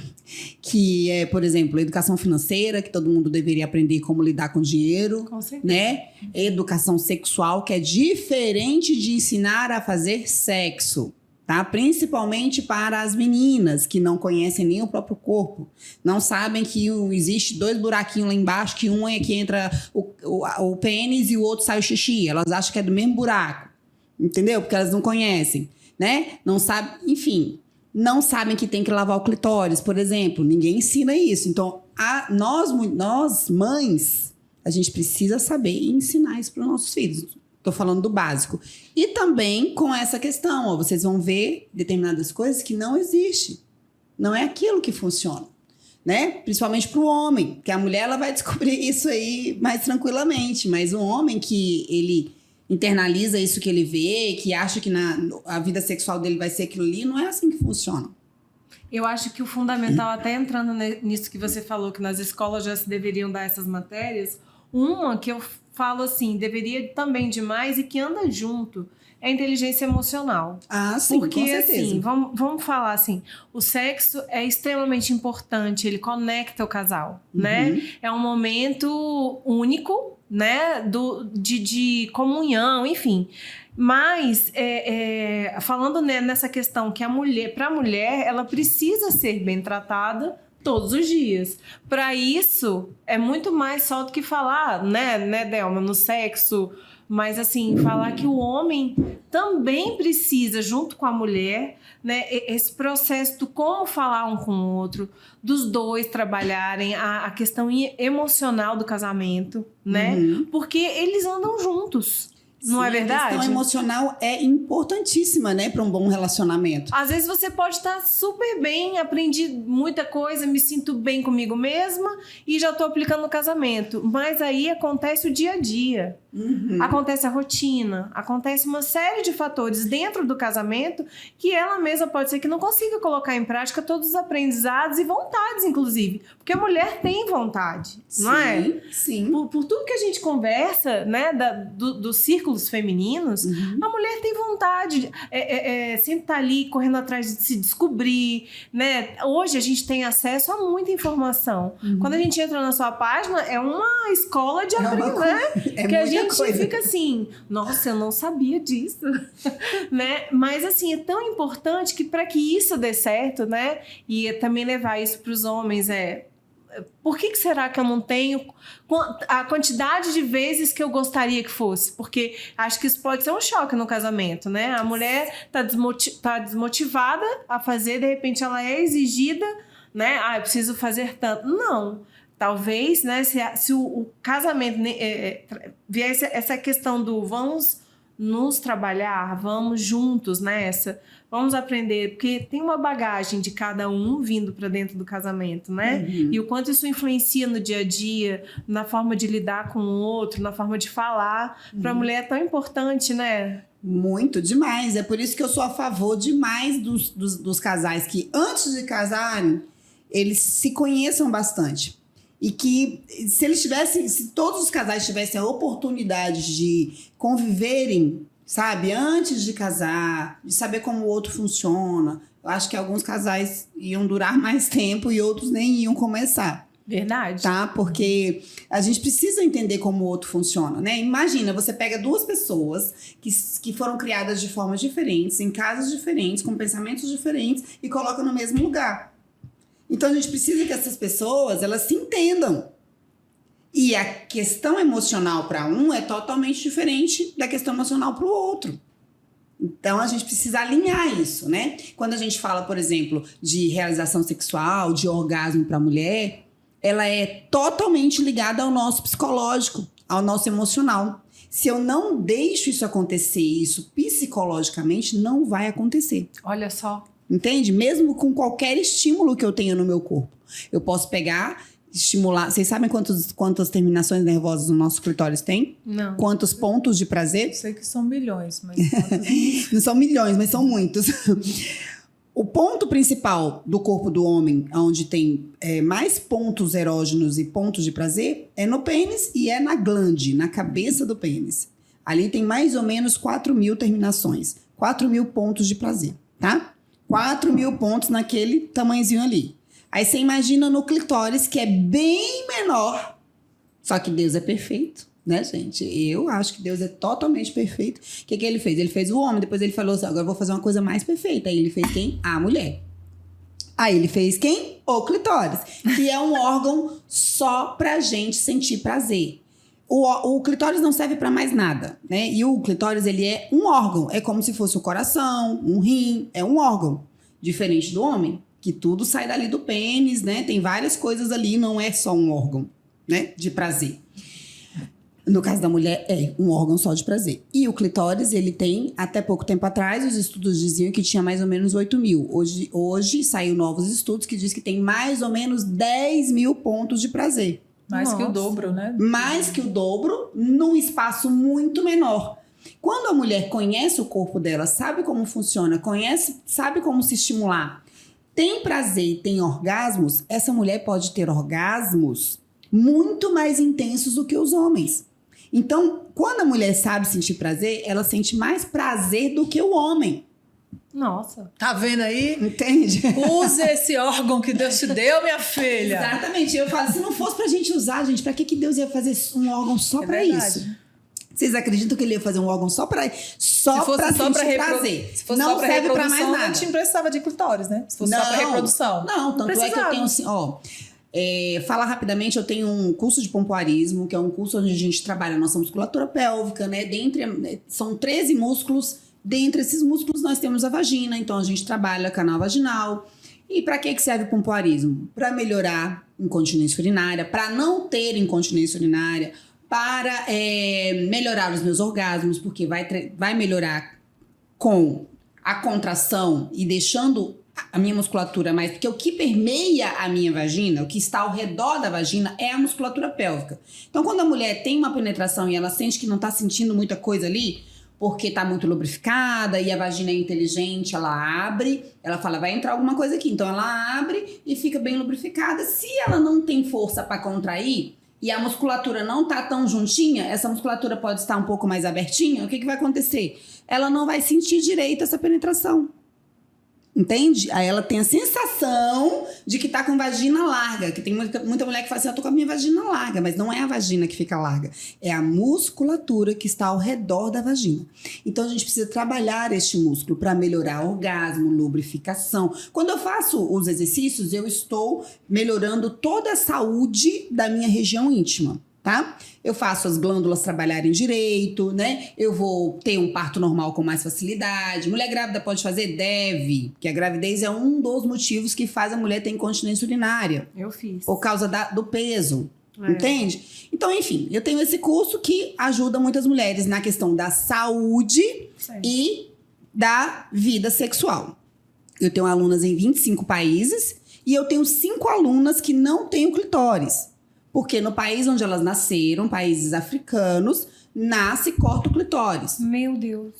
que é, por exemplo, educação financeira, que todo mundo deveria aprender como lidar com dinheiro, né? Educação sexual, que é diferente de ensinar a fazer sexo. Tá? Principalmente para as meninas que não conhecem nem o próprio corpo, não sabem que existe 2 buraquinhos lá embaixo, que um é que entra o pênis e o outro sai o xixi. Elas acham que é do mesmo buraco, entendeu? Porque elas não conhecem, né? Não sabem, enfim, não sabem que tem que lavar o clitóris, por exemplo. Ninguém ensina isso. Então, nós mães, a gente precisa saber e ensinar isso para os nossos filhos. Tô falando do básico. E também com essa questão, ó, vocês vão ver determinadas coisas que não existem. Não é aquilo que funciona, né? Principalmente para o homem, que a mulher ela vai descobrir isso aí mais tranquilamente, mas o homem que ele internaliza isso que ele vê, que acha que a vida sexual dele vai ser aquilo ali, não é assim que funciona. Eu acho que o fundamental, até entrando nisso que você falou, que nas escolas já se deveriam dar essas matérias, uma que eu falo assim, deveria também demais e que anda junto, é a inteligência emocional. Sim, porque, com certeza. Assim, vamos falar assim, o sexo é extremamente importante, ele conecta o casal, né? É um momento único, né? De comunhão, enfim. Mas, falando nessa questão que para a mulher, ela precisa ser bem tratada todos os dias. Para isso, é muito mais só do que falar, né, Delma, no sexo, mas assim, falar que o homem também precisa, junto com a mulher, né, esse processo do como falar um com o outro, dos dois trabalharem a questão emocional do casamento, né? Porque eles andam juntos. Não é Sim, verdade? A questão emocional é importantíssima, né, para um bom relacionamento. Às vezes você pode estar super bem, aprendi muita coisa, me sinto bem comigo mesma e já estou aplicando no casamento. Mas aí acontece o dia a dia. Acontece a rotina, acontece uma série de fatores dentro do casamento que ela mesma pode ser que não consiga colocar em prática todos os aprendizados e vontades, inclusive. Porque a mulher tem vontade, não é? Sim. Por tudo que a gente conversa, né, dos círculos femininos, a mulher tem vontade, sempre tá ali correndo atrás de se descobrir, né? Hoje a gente tem acesso a muita informação. Quando a gente entra na sua página, é uma escola de aprender, né? Que a gente fica assim, nossa, eu não sabia disso, né? Mas assim, é tão importante que para que isso dê certo, né? E também levar isso para os homens, por que será que eu não tenho a quantidade de vezes que eu gostaria que fosse? Porque acho que isso pode ser um choque no casamento, né? A mulher tá desmotivada a fazer, de repente ela é exigida, né? Eu preciso fazer tanto. Não. Talvez, né, se o casamento viesse essa questão do vamos nos trabalhar, vamos juntos nessa, vamos aprender, porque tem uma bagagem de cada um vindo para dentro do casamento, né? E o quanto isso influencia no dia a dia, na forma de lidar com o outro, na forma de falar. Para a mulher é tão importante, né? Muito, demais. É por isso que eu sou a favor demais dos casais que, antes de casarem, eles se conheçam bastante. E que se todos os casais tivessem a oportunidade de conviverem, sabe, antes de casar, de saber como o outro funciona, eu acho que alguns casais iam durar mais tempo e outros nem iam começar. Verdade. Tá? Porque a gente precisa entender como o outro funciona, né? Imagina, você pega duas pessoas que foram criadas de formas diferentes, em casas diferentes, com pensamentos diferentes e coloca no mesmo lugar. Então, a gente precisa que essas pessoas, elas se entendam. E a questão emocional para um é totalmente diferente da questão emocional para o outro. Então, a gente precisa alinhar isso, né? Quando a gente fala, por exemplo, de realização sexual, de orgasmo para a mulher, ela é totalmente ligada ao nosso psicológico, ao nosso emocional. Se eu não deixo isso acontecer, isso psicologicamente, não vai acontecer. Olha só. Entende? Mesmo com qualquer estímulo que eu tenha no meu corpo. Eu posso pegar, estimular... Vocês sabem quantas terminações nervosas o nosso clitóris tem? Não. Quantos pontos de prazer? Sei que são milhões, mas... Não são milhões, mas são muitos. O ponto principal do corpo do homem, onde tem mais pontos erógenos e pontos de prazer, é no pênis e é na glande, na cabeça do pênis. Ali tem mais ou menos 4.000 terminações. 4.000 pontos de prazer, tá? 4.000 pontos naquele tamanhozinho ali. Aí você imagina no clitóris, que é bem menor. Só que Deus é perfeito, né, gente? Eu acho que Deus é totalmente perfeito. O que ele fez? Ele fez o homem, depois ele falou assim, agora eu vou fazer uma coisa mais perfeita. Aí ele fez quem? A mulher. Aí ele fez quem? O clitóris, que é um órgão só pra gente sentir prazer. O clitóris não serve para mais nada, né? E o clitóris, ele é um órgão. É como se fosse o coração, um rim, é um órgão. Diferente do homem, que tudo sai dali do pênis, né? Tem várias coisas ali, não é só um órgão, né? De prazer. No caso da mulher, é um órgão só de prazer. E o clitóris, ele tem, até pouco tempo atrás, os estudos diziam que tinha mais ou menos 8.000. Hoje saiu novos estudos que diz que tem mais ou menos 10.000 pontos de prazer. Mais que o dobro, né? Mais que o dobro, num espaço muito menor. Quando a mulher conhece o corpo dela, sabe como funciona, sabe como se estimular, tem prazer e tem orgasmos, essa mulher pode ter orgasmos muito mais intensos do que os homens. Então, quando a mulher sabe sentir prazer, ela sente mais prazer do que o homem. Nossa. Tá vendo aí? Entende? Use esse órgão que Deus te deu, minha filha. Exatamente. Eu falo, se não fosse pra gente usar, gente, pra que Deus ia fazer um órgão só pra verdade. isso? Vocês acreditam que ele ia fazer um órgão só pra sentir prazer? Se fosse não só pra serve pra reprodução, mais nada. não te precisava de clitóris, né? Se fosse só pra reprodução. Não, tanto é que eu tenho assim, falar rapidamente, eu tenho um curso de pompoarismo, que é um curso onde a gente trabalha a nossa musculatura pélvica, né? São 13 músculos. Dentre esses músculos, nós temos a vagina, então a gente trabalha canal vaginal. E para que serve o pompoarismo? Para melhorar incontinência urinária, para não ter incontinência urinária, para melhorar os meus orgasmos, porque vai melhorar com a contração e deixando a minha musculatura mais... Porque o que permeia a minha vagina, o que está ao redor da vagina, é a musculatura pélvica. Então, quando a mulher tem uma penetração e ela sente que não está sentindo muita coisa ali, porque está muito lubrificada e a vagina é inteligente, ela abre, ela fala, vai entrar alguma coisa aqui. Então, ela abre e fica bem lubrificada. Se ela não tem força para contrair e a musculatura não está tão juntinha, essa musculatura pode estar um pouco mais abertinha, o que vai acontecer? Ela não vai sentir direito essa penetração. Entende? Aí ela tem a sensação de que tá com vagina larga. Que tem muita mulher que fala assim, eu tô com a minha vagina larga. Mas não é a vagina que fica larga. É a musculatura que está ao redor da vagina. Então a gente precisa trabalhar este músculo para melhorar orgasmo, lubrificação. Quando eu faço os exercícios, eu estou melhorando toda a saúde da minha região íntima. Tá? Eu faço as glândulas trabalharem direito, né? Eu vou ter um parto normal com mais facilidade. Mulher grávida pode fazer? Deve. Porque a gravidez é um dos motivos que faz a mulher ter incontinência urinária. Eu fiz. Por causa do peso. Entende? Então, enfim, eu tenho esse curso que ajuda muitas mulheres na questão da saúde e da vida sexual. Eu tenho alunas em 25 países e eu tenho 5 alunas que não têm o clitóris. Porque no país onde elas nasceram, países africanos, nasce e corta o clitóris. Meu Deus.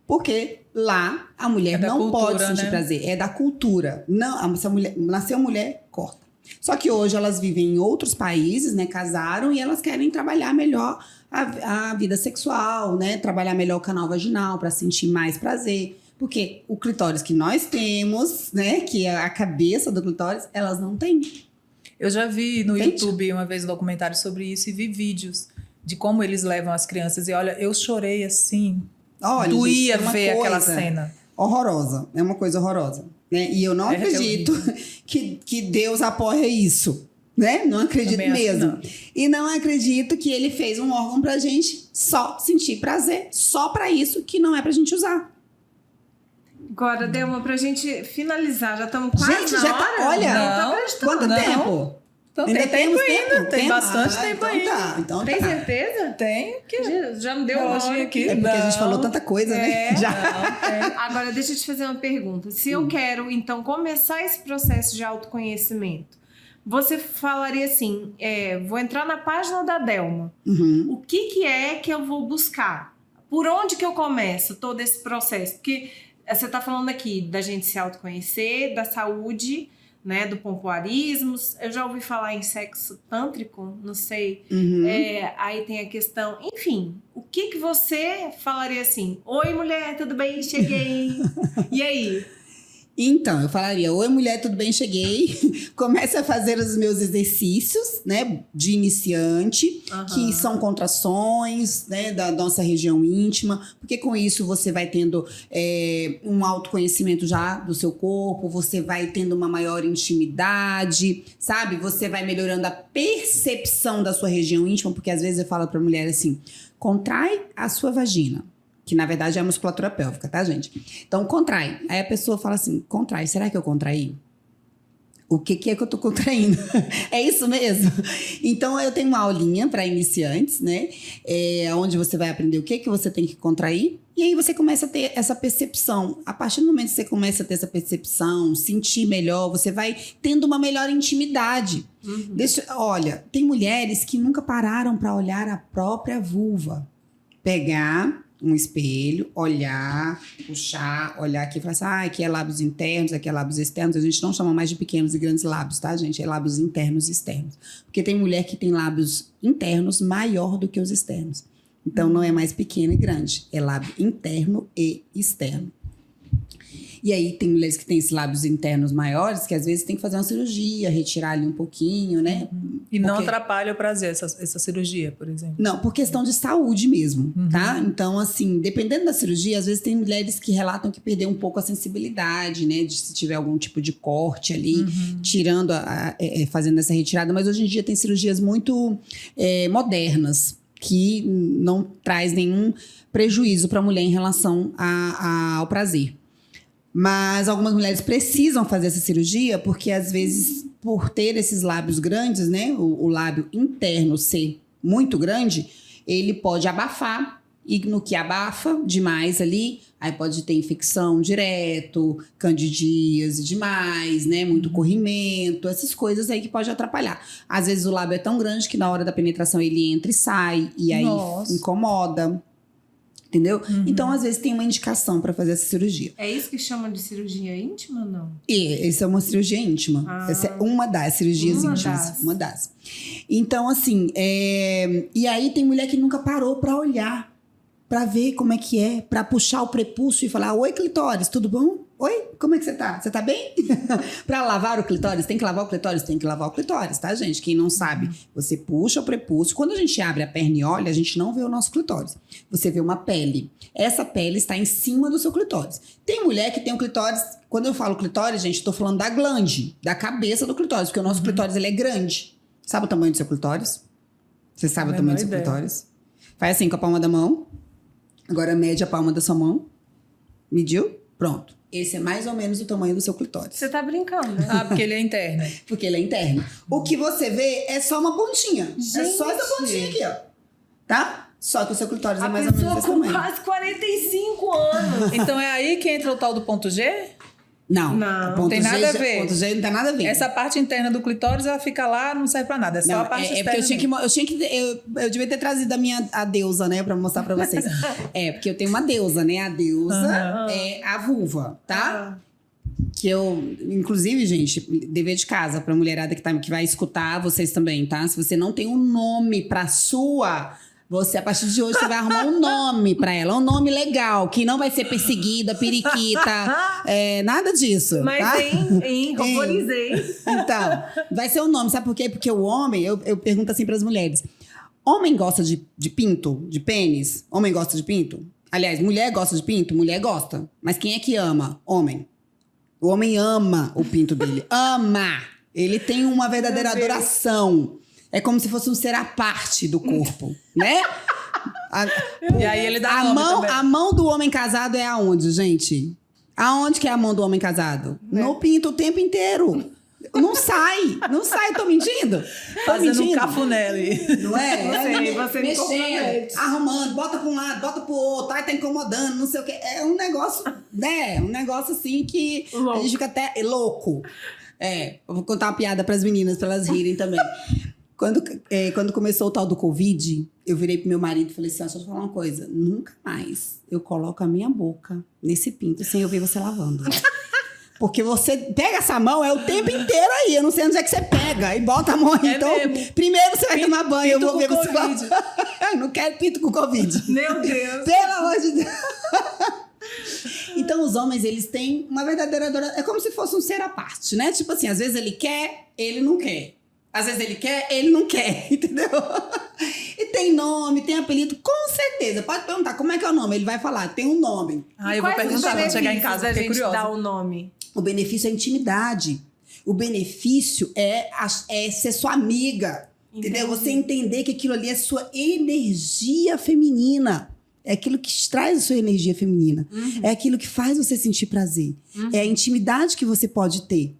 Porque lá a mulher não cultura, pode sentir prazer. É da cultura. Não, essa mulher, nasceu mulher, corta. Só que hoje elas vivem em outros países, né? Casaram e elas querem trabalhar melhor a vida sexual, né? Trabalhar melhor o canal vaginal para sentir mais prazer. Porque o clitóris que nós temos, né? Que é a cabeça do clitóris, elas não têm. Eu já vi no YouTube uma vez um documentário sobre isso e vi vídeos de como eles levam as crianças. E olha, eu chorei assim. Olha, doía gente, ver aquela cena. Horrorosa. É uma coisa horrorosa. Né? E eu não acredito que Deus apoia isso. Né? Não acredito Também mesmo. não. E não acredito que ele fez um órgão pra gente só sentir prazer. Só pra isso que não é pra gente usar. Agora, Delma, pra gente finalizar, já estamos quase Gente, na já hora? tá, olha, não tô acreditando. quanto Não. tempo? Então, Ainda tem tempo temos ainda, tem bastante tempo então ainda. Tá, então Tem tá. certeza? Tem que... Já me deu uma Reloginho hora aqui. aqui. É porque a gente Não. falou tanta coisa, né? Já. Agora, deixa eu te fazer uma pergunta. Se eu quero, então, começar esse processo de autoconhecimento, você falaria assim, vou entrar na página da Delma. Uhum. O que é que eu vou buscar? Por onde que eu começo todo esse processo? Porque você está falando aqui da gente se autoconhecer, da saúde, né, do pompoarismo. Eu já ouvi falar em sexo tântrico, não sei. Uhum. Aí tem a questão... Enfim, o que você falaria assim? Oi, mulher, tudo bem? Cheguei. E aí? Então, eu falaria, oi mulher, tudo bem? Cheguei. Comece a fazer os meus exercícios, né, de iniciante, que são contrações, né, da nossa região íntima, porque com isso você vai tendo um autoconhecimento já do seu corpo, você vai tendo uma maior intimidade, sabe? Você vai melhorando a percepção da sua região íntima, porque às vezes eu falo pra mulher assim, contrai a sua vagina. Que na verdade é a musculatura pélvica, tá, gente? Então, contrai. Aí a pessoa fala assim, contrai, será que eu contraí? O que é que eu tô contraindo? É isso mesmo? Então, eu tenho uma aulinha para iniciantes, né? Onde você vai aprender o que você tem que contrair. E aí você começa a ter essa percepção. A partir do momento que você começa a ter essa percepção, sentir melhor, você vai tendo uma melhor intimidade. Uhum. Olha, tem mulheres que nunca pararam para olhar a própria vulva. Pegar um espelho, olhar, puxar, olhar aqui e falar assim, aqui é lábios internos, aqui é lábios externos. A gente não chama mais de pequenos e grandes lábios, tá, gente? É lábios internos e externos. Porque tem mulher que tem lábios internos maior do que os externos. Então, não é mais pequeno e grande. É lábio interno e externo. E aí, tem mulheres que têm esses lábios internos maiores, que às vezes tem que fazer uma cirurgia, retirar ali um pouquinho, né? E não atrapalha o prazer, essa cirurgia, por exemplo? Não, por questão de saúde mesmo, tá? Então, assim, dependendo da cirurgia, às vezes tem mulheres que relatam que perderam um pouco a sensibilidade, né? De se tiver algum tipo de corte ali, tirando, fazendo essa retirada. Mas hoje em dia tem cirurgias muito modernas, que não traz nenhum prejuízo para a mulher em relação ao prazer. Mas algumas mulheres precisam fazer essa cirurgia porque, às vezes, por ter esses lábios grandes, né? O lábio interno ser muito grande, ele pode abafar. E no que abafa demais ali, aí pode ter infecção direto, candidíase demais, né? Muito corrimento, essas coisas aí que pode atrapalhar. Às vezes o lábio é tão grande que na hora da penetração ele entra e sai, e aí incomoda. Entendeu? Então, às vezes, tem uma indicação para fazer essa cirurgia. É isso que chamam de cirurgia íntima, não? E essa é uma cirurgia íntima. Essa é uma das cirurgias íntimas. Uma das. Então, assim, e aí tem mulher que nunca parou para olhar, para ver como é que é, para puxar o prepúcio e falar: oi, clitóris, tudo bom? Oi, como é que você tá? Você tá bem? Para lavar o clitóris, tem que lavar o clitóris? Tem que lavar o clitóris, tá, gente? Quem não sabe, você puxa o prepúcio. Quando a gente abre a perna e olha, a gente não vê o nosso clitóris. Você vê uma pele. Essa pele está em cima do seu clitóris. Tem mulher que tem o clitóris... Quando eu falo clitóris, gente, tô falando da glande, da cabeça do clitóris, porque o nosso clitóris, ele é grande. Sabe o tamanho do seu clitóris? Você sabe o tamanho do seu clitóris? Faz assim com a palma da mão. Agora mede a palma da sua mão. Mediu? Pronto. Esse é mais ou menos o tamanho do seu clitóris. Você tá brincando, né? Ah, porque ele é interno. Porque ele é interno. O que você vê é só uma pontinha. Gente. É só essa pontinha aqui, ó. Tá? Só que o seu clitóris é mais ou menos pessoa esse com tamanho. quase 45 anos. Então é aí que entra o tal do ponto G? Não. Não. Ponto Tem G nada a já- ver. Ponto G não tem nada a ver. Essa parte interna do clitóris, ela fica lá, não serve pra nada. É só Não, a parte porque externa. eu devia ter trazido a deusa, né, pra mostrar pra vocês. Porque eu tenho uma deusa, né? A deusa é a vulva, tá? Que eu, inclusive, gente, dever de casa pra mulherada que vai escutar, vocês também, tá? Se você não tem um nome pra sua, você, a partir de hoje, você vai arrumar um nome pra ela. Um nome legal, que não vai ser perseguida, periquita, nada disso, Mas, tá? horrorizei. Então, vai ser um nome, sabe por quê? Porque o homem, eu pergunto assim pras mulheres: homem gosta de pinto, de pênis? Homem gosta de pinto? Aliás, mulher gosta de pinto? Mulher gosta. Mas quem é que ama? Homem. O homem ama o pinto dele. Ama! Ele tem uma verdadeira adoração. É como se fosse um ser à parte do corpo, né? E aí ele dá a nome mão, também. a mão do homem casado é aonde, gente? Aonde que é a mão do homem casado? No pinto o tempo inteiro. Não sai, tô mentindo. Fazendo um cafuné ali. Não é? Você me compromete. Mexendo, arrumando, bota pra um lado, bota pro outro, aí tá incomodando, não sei o quê. É um negócio, né? Um negócio assim que a gente fica até louco. Eu vou contar uma piada pras meninas, pra elas rirem também. Quando começou o tal do Covid, eu virei pro meu marido e falei assim: deixa eu te falar uma coisa. Nunca mais eu coloco a minha boca nesse pinto sem eu ver você lavando. Porque você pega essa mão, é o tempo inteiro aí. Eu não sei onde é que você pega e bota a mão aí. Então, mesmo. primeiro você vai tomar banho. Eu Pinto vou ver com você. Covid. Não quero pinto com Covid. Meu Deus. Pelo amor de Deus. Então, os homens, eles têm uma verdadeira adoração. É como se fosse um ser à parte, né? Tipo assim, às vezes ele quer, ele não quer. Às vezes ele quer, ele não quer, entendeu? E tem nome, tem apelido, com certeza. Pode perguntar como é que é o nome. Ele vai falar, tem um nome. Ah, eu vou Quais os perguntar quando chegar em benefícios casa, da fiquei gente curiosa. dar o nome? O benefício é a intimidade. O benefício é ser sua amiga. Entendeu? Entendi. Você entender que aquilo ali é sua energia feminina. É aquilo que traz a sua energia feminina. É aquilo que faz você sentir prazer. É a intimidade que você pode ter.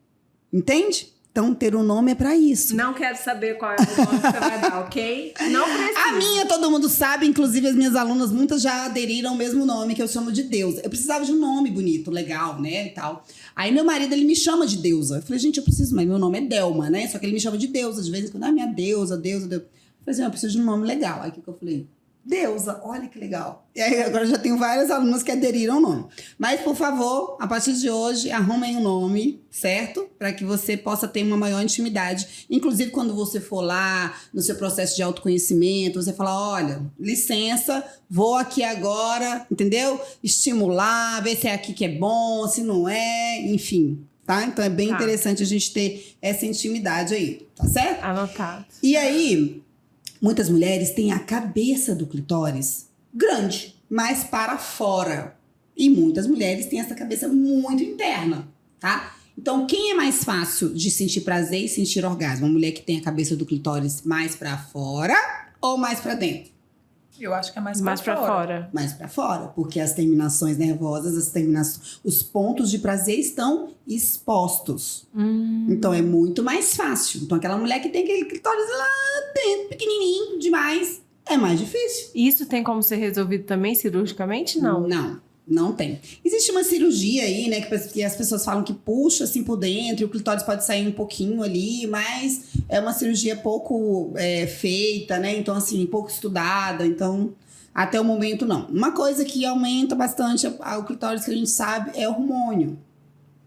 Entende? Então, ter um nome é pra isso. Não quero saber qual é o nome que você vai dar, ok? Não precisa. A minha, todo mundo sabe, inclusive as minhas alunas, muitas já aderiram ao mesmo nome, que eu chamo de deusa. Eu precisava de um nome bonito, legal, né, e tal. Aí meu marido, ele me chama de deusa. Eu falei, gente, eu preciso, mas meu nome é Delma, né? Só que ele me chama de deusa, de vez em quando, minha deusa. Eu falei assim, eu preciso de um nome legal. Aí o que eu falei? Deusa, olha que legal. E aí agora eu já tenho várias alunas que aderiram ao nome. Mas, por favor, a partir de hoje, arrumem um nome, certo? Para que você possa ter uma maior intimidade. Inclusive, quando você for lá no seu processo de autoconhecimento, você fala, olha, licença, vou aqui agora, entendeu? Estimular, ver se é aqui que é bom, se não é, enfim. Tá? Então é bem interessante a gente ter essa intimidade aí, tá certo? Anotado. E aí, muitas mulheres têm a cabeça do clitóris grande, mais para fora. E muitas mulheres têm essa cabeça muito interna, tá? Então, quem é mais fácil de sentir prazer e sentir orgasmo? Uma mulher que tem a cabeça do clitóris mais para fora ou mais para dentro? Eu acho que é mais Mais pra fora. Mais pra fora, porque as terminações nervosas, os pontos de prazer estão expostos. Então é muito mais fácil. Então aquela mulher que tem aquele clitóris lá dentro, pequenininho demais, é mais difícil. Isso tem como ser resolvido também cirurgicamente? Não. Não tem. Existe uma cirurgia aí, né, que as pessoas falam que puxa assim por dentro, e o clitóris pode sair um pouquinho ali, mas é uma cirurgia pouco feita, né, então assim, pouco estudada, então até o momento não. Uma coisa que aumenta bastante o clitóris que a gente sabe é hormônio,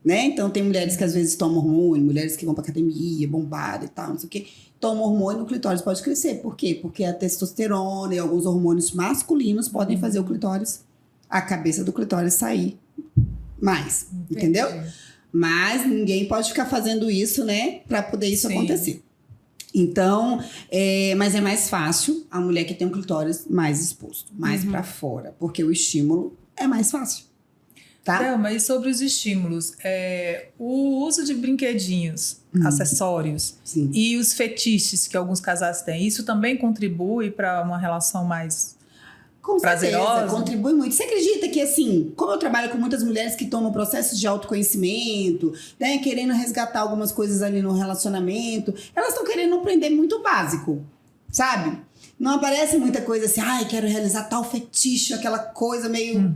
né, então tem mulheres que às vezes tomam hormônio, mulheres que vão pra academia, bombada e tal, não sei o quê, tomam hormônio, o clitóris pode crescer. Por quê? Porque a testosterona e alguns hormônios masculinos podem fazer o clitóris, a cabeça do clitóris sair mais, entendeu? Mas ninguém pode ficar fazendo isso, né, pra poder isso acontecer. Então, mas é mais fácil a mulher que tem um clitóris mais exposto, mais pra fora, porque o estímulo é mais fácil, tá? Thelma, e sobre os estímulos, o uso de brinquedinhos, acessórios Sim. e os fetiches que alguns casais têm, isso também contribui para uma relação mais Com prazerosa? certeza, contribui muito. Você acredita que, assim, como eu trabalho com muitas mulheres que tomam processos de autoconhecimento, né, querendo resgatar algumas coisas ali no relacionamento, elas estão querendo aprender muito básico, sabe? Não aparece muita coisa assim, ai, quero realizar tal fetiche, aquela coisa meio...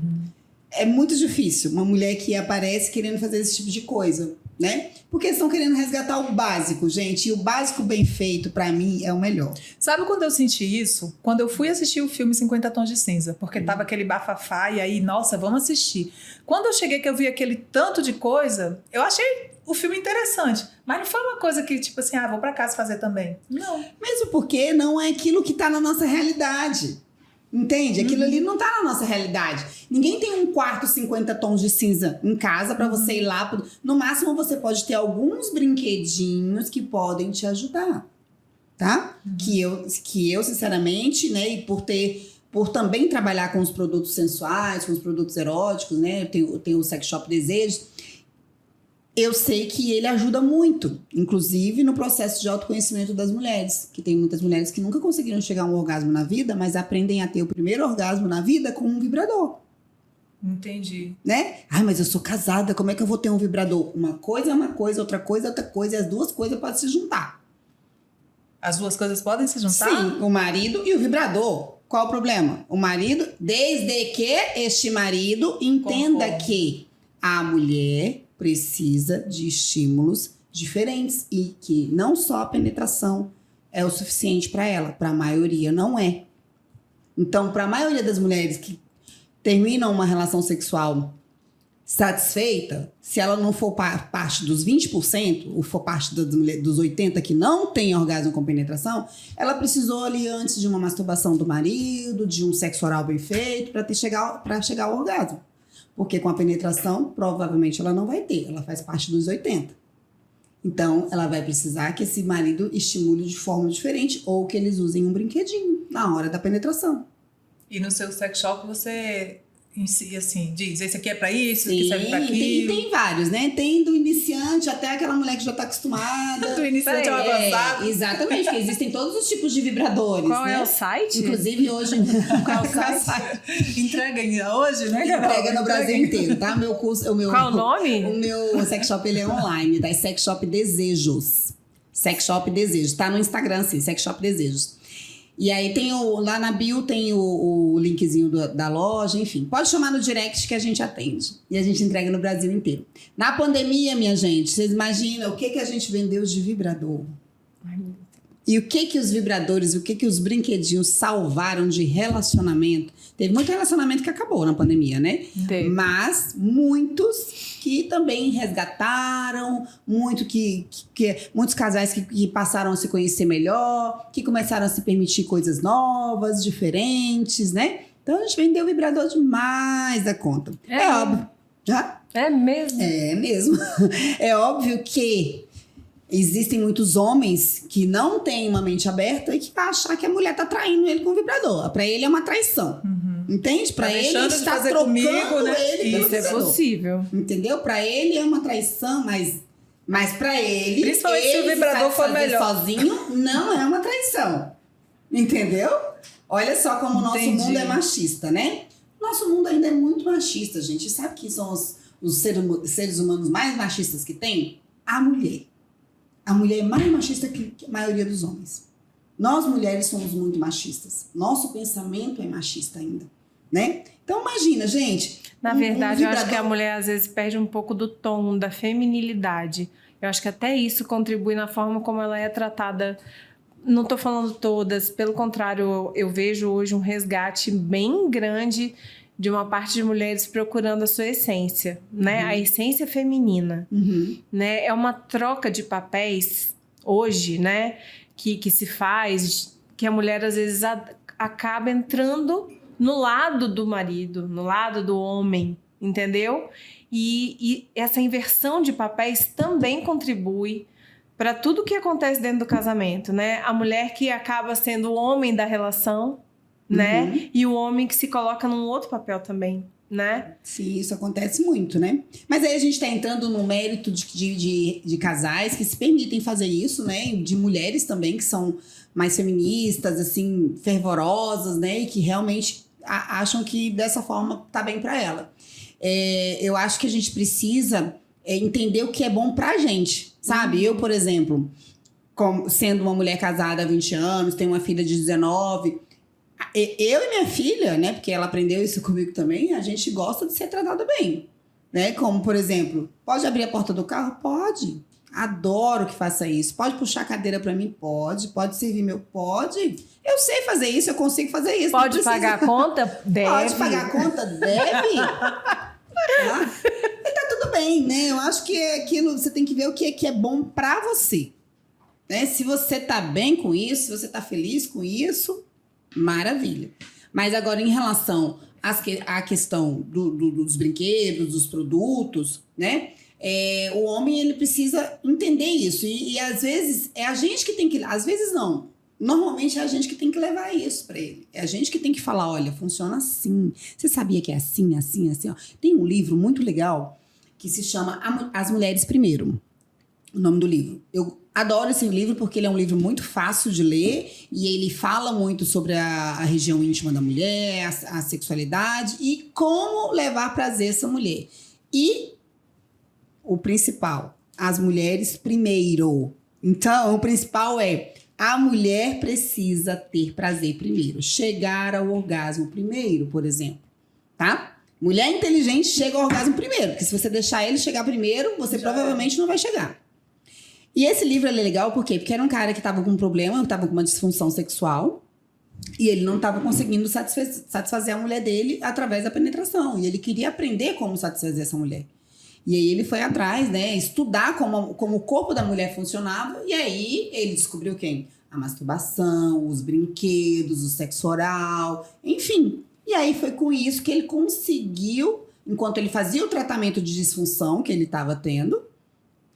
É muito difícil uma mulher que aparece querendo fazer esse tipo de coisa, né? Porque estão querendo resgatar o básico, gente. E o básico bem feito, pra mim, é o melhor. Sabe quando eu senti isso? Quando eu fui assistir o filme 50 Tons de Cinza. Porque tava aquele bafafá e aí, nossa, vamos assistir. Quando eu cheguei que eu vi aquele tanto de coisa, eu achei o filme interessante. Mas não foi uma coisa que, tipo assim, vou pra casa fazer também. Não. Mesmo porque não é aquilo que tá na nossa realidade. Entende? Aquilo ali não tá na nossa realidade. Ninguém tem um quarto 50 tons de cinza em casa pra você ir lá. No máximo, você pode ter alguns brinquedinhos que podem te ajudar, tá? Que eu, sinceramente, né, e por também trabalhar com os produtos sensuais, com os produtos eróticos, né? Eu tenho o Sex Shop Desejos. Eu sei que ele ajuda muito, inclusive no processo de autoconhecimento das mulheres, que tem muitas mulheres que nunca conseguiram chegar a um orgasmo na vida, mas aprendem a ter o primeiro orgasmo na vida com um vibrador. Entendi. Né? Ai, mas eu sou casada, como é que eu vou ter um vibrador? Uma coisa é uma coisa, outra coisa é outra coisa, e as duas coisas podem se juntar. As duas coisas podem se juntar? Sim, o marido e o vibrador. Qual o problema? O marido, desde que este marido entenda que a mulher precisa de estímulos diferentes e que não só a penetração é o suficiente para ela, para a maioria não é. Então, para a maioria das mulheres que terminam uma relação sexual satisfeita, se ela não for parte dos 20%, ou for parte dos 80% que não tem orgasmo com penetração, ela precisou ali antes de uma masturbação do marido, de um sexo oral bem feito, para chegar ao orgasmo. Porque com a penetração, provavelmente ela não vai ter. Ela faz parte dos 80%. Então, ela vai precisar que esse marido estimule de forma diferente ou que eles usem um brinquedinho na hora da penetração. E no seu sex shop você, assim, diz, esse aqui é pra isso, esse aqui serve pra aquilo? Tem vários, né? Tem do iniciante até aquela mulher que já tá acostumada. Do iniciante ao avançado. Exatamente, porque existem todos os tipos de vibradores, Qual né? é o site? Inclusive hoje... Qual site? Entrega ainda hoje, né, Carol? Entrega no Brasil inteiro, tá? Meu curso, Qual o nome? O meu sex shop, ele é online, tá? É Sex Shop Desejos. Sex Shop Desejos. Tá no Instagram, sim, Sex Shop Desejos. E aí tem lá na bio tem o linkzinho da loja, enfim. Pode chamar no direct que a gente atende. E a gente entrega no Brasil inteiro. Na pandemia, minha gente, vocês imaginam o que a gente vendeu de vibrador? Ai, meu Deus. E o que os vibradores, o que os brinquedinhos salvaram de relacionamento? Teve muito relacionamento que acabou na pandemia, né? Teve. Mas muitos que também resgataram, muitos casais que passaram a se conhecer melhor, que começaram a se permitir coisas novas, diferentes, né? Então a gente vendeu vibrador demais da conta. É óbvio. Já? É mesmo? É mesmo. É óbvio que existem muitos homens que não têm uma mente aberta e que vai achar que a mulher tá traindo ele com o vibrador. Pra ele é uma traição. Entende? Pra ele está trocando comigo, né? ele pelo Isso é vibrador. possível. Entendeu? Pra ele é uma traição, mas pra ele... Principalmente se o ele vibrador for satisfazer melhor. sozinho, não é uma traição. Entendeu? Olha só como o nosso Entendi. mundo é machista, né? Nosso mundo ainda é muito machista, gente. Sabe quem são os seres humanos mais machistas que tem? A mulher. A mulher é mais machista que a maioria dos homens. Nós, mulheres, somos muito machistas. Nosso pensamento é machista ainda, né? Então, imagina, gente. Na verdade, eu acho que a vibrador- mulher às vezes perde um pouco do tom, da feminilidade. Eu acho que até isso contribui na forma como ela é tratada. Não estou falando todas, pelo contrário, eu vejo hoje um resgate bem grande de uma parte de mulheres procurando a sua essência, né? A essência feminina, Uhum. né? É uma troca de papéis hoje, né? Que se faz, que a mulher às vezes acaba entrando no lado do marido, no lado do homem, entendeu? E essa inversão de papéis também contribui para tudo que acontece dentro do casamento, né? A mulher que acaba sendo o homem da relação, né? Uhum. E o homem que se coloca num outro papel também, né? Sim, isso acontece muito, né? Mas aí a gente tá entrando no mérito de casais que se permitem fazer isso, né? De mulheres também que são mais feministas, assim, fervorosas, né? E que realmente acham que dessa forma tá bem pra ela. Eu acho que a gente precisa entender o que é bom pra gente, sabe? Eu, por exemplo, sendo uma mulher casada há 20 anos, tenho uma filha de 19... Eu e minha filha, né, porque ela aprendeu isso comigo também, a gente gosta de ser tratada bem, né? Como, por exemplo, pode abrir a porta do carro? Pode. Adoro que faça isso. Pode puxar a cadeira pra mim? Pode. Pode servir meu? Pode. Eu sei fazer isso, eu consigo fazer isso. Pode não precisa- pagar a conta? Deve. Pode pagar a conta? Deve. Tá? E tá tudo bem, né? Eu acho que aquilo, você tem que ver o que é bom pra você, né? Se você tá bem com isso, se você tá feliz com isso, maravilha. Mas agora, em relação à questão dos brinquedos, dos produtos, né? O homem, ele precisa entender isso. E às vezes, é a gente que tem que... Às vezes, não. Normalmente, é a gente que tem que levar isso pra ele. É a gente que tem que falar, olha, funciona assim. Você sabia que é assim, assim, assim? Ó. Tem um livro muito legal que se chama As Mulheres Primeiro. O nome do livro. Eu adoro esse livro porque ele é um livro muito fácil de ler e ele fala muito sobre a região íntima da mulher, a sexualidade e como levar prazer a essa mulher. E o principal, as mulheres primeiro. Então, o principal é a mulher precisa ter prazer primeiro, chegar ao orgasmo primeiro, por exemplo, tá? Mulher inteligente chega ao orgasmo primeiro, porque se você deixar ele chegar primeiro, você provavelmente não vai chegar. E esse livro é legal por quê? Porque era um cara que estava com um problema, estava com uma disfunção sexual e ele não estava conseguindo satisfazer a mulher dele através da penetração. E ele queria aprender como satisfazer essa mulher. E aí ele foi atrás, né? Estudar como o corpo da mulher funcionava. E aí ele descobriu quem? A masturbação, os brinquedos, o sexo oral, enfim. E aí foi com isso que ele conseguiu, enquanto ele fazia o tratamento de disfunção que ele estava tendo,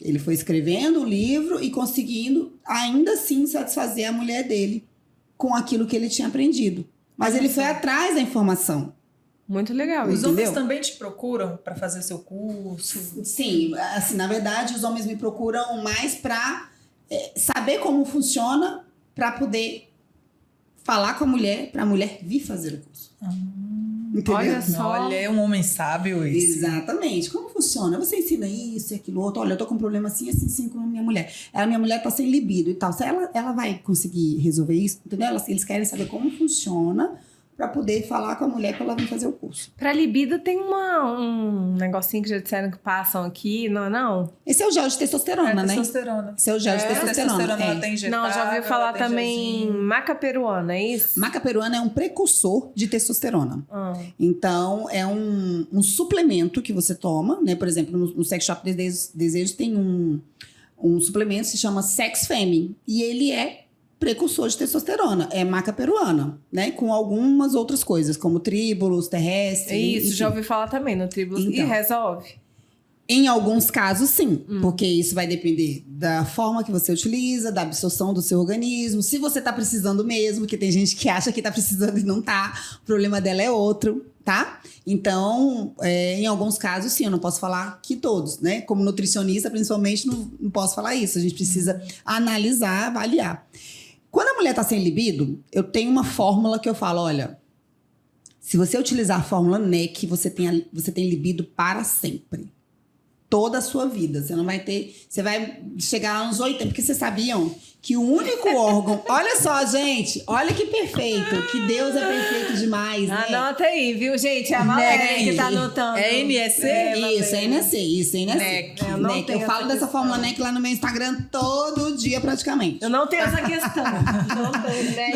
ele foi escrevendo o livro e conseguindo, ainda assim, satisfazer a mulher dele com aquilo que ele tinha aprendido. Mas ele foi atrás da informação. Muito legal. Os Entendeu? homens também te procuram para fazer seu curso? Sim, assim, na verdade, os homens me procuram mais para saber como funciona, para poder falar com a mulher, para a mulher vir fazer o curso. Entendeu? Olha só. Olha, é um homem sábio esse. Exatamente. Como funciona? Você ensina isso e aquilo outro. Olha, eu tô com um problema assim, assim, assim com a minha mulher. Minha mulher tá sem libido e tal. Se ela vai conseguir resolver isso, entendeu? Eles querem saber como funciona para poder falar com a mulher para ela vir fazer o curso. Pra libido tem um negocinho que já disseram que passam aqui, não é não? Esse é o gel de testosterona, né? Testosterona. Esse é o gel de testosterona. ela tem injetável, Não, já ouviu falar ela tem também gelzinho. maca peruana, é isso? Maca peruana é um precursor de testosterona. Ah. Então, é um suplemento que você toma, né? Por exemplo, no Sex Shop Desejos tem um suplemento que se chama Sex Femme. E ele é precursor de testosterona. É maca peruana, né? Com algumas outras coisas, como tríbulos, terrestres. É isso, enfim. já ouvi falar também no Tribus. E Então. resolve? Em alguns casos, sim. Porque isso vai depender da forma que você utiliza, da absorção do seu organismo. Se você tá precisando mesmo, porque tem gente que acha que tá precisando e não tá. O problema dela é outro, tá? Então, em alguns casos, sim. Eu não posso falar que todos, né? Como nutricionista, principalmente, não posso falar isso. A gente precisa analisar, avaliar. Quando a mulher tá sem libido, eu tenho uma fórmula que eu falo, olha, se você utilizar a fórmula NEC, você tem libido para sempre. Toda a sua vida. Você não vai ter... Você vai chegar lá nos 80. Porque vocês sabiam que o único órgão... Olha só, gente. Olha que perfeito. Que Deus é perfeito demais, né? Anota aí, viu, gente? É a Valéria que tá anotando. É NSC? Isso, é NSC. Isso, é NSC. NEC. NEC. Eu falo dessa fórmula NEC lá no meu Instagram todo dia, praticamente. Eu não tenho essa questão. Não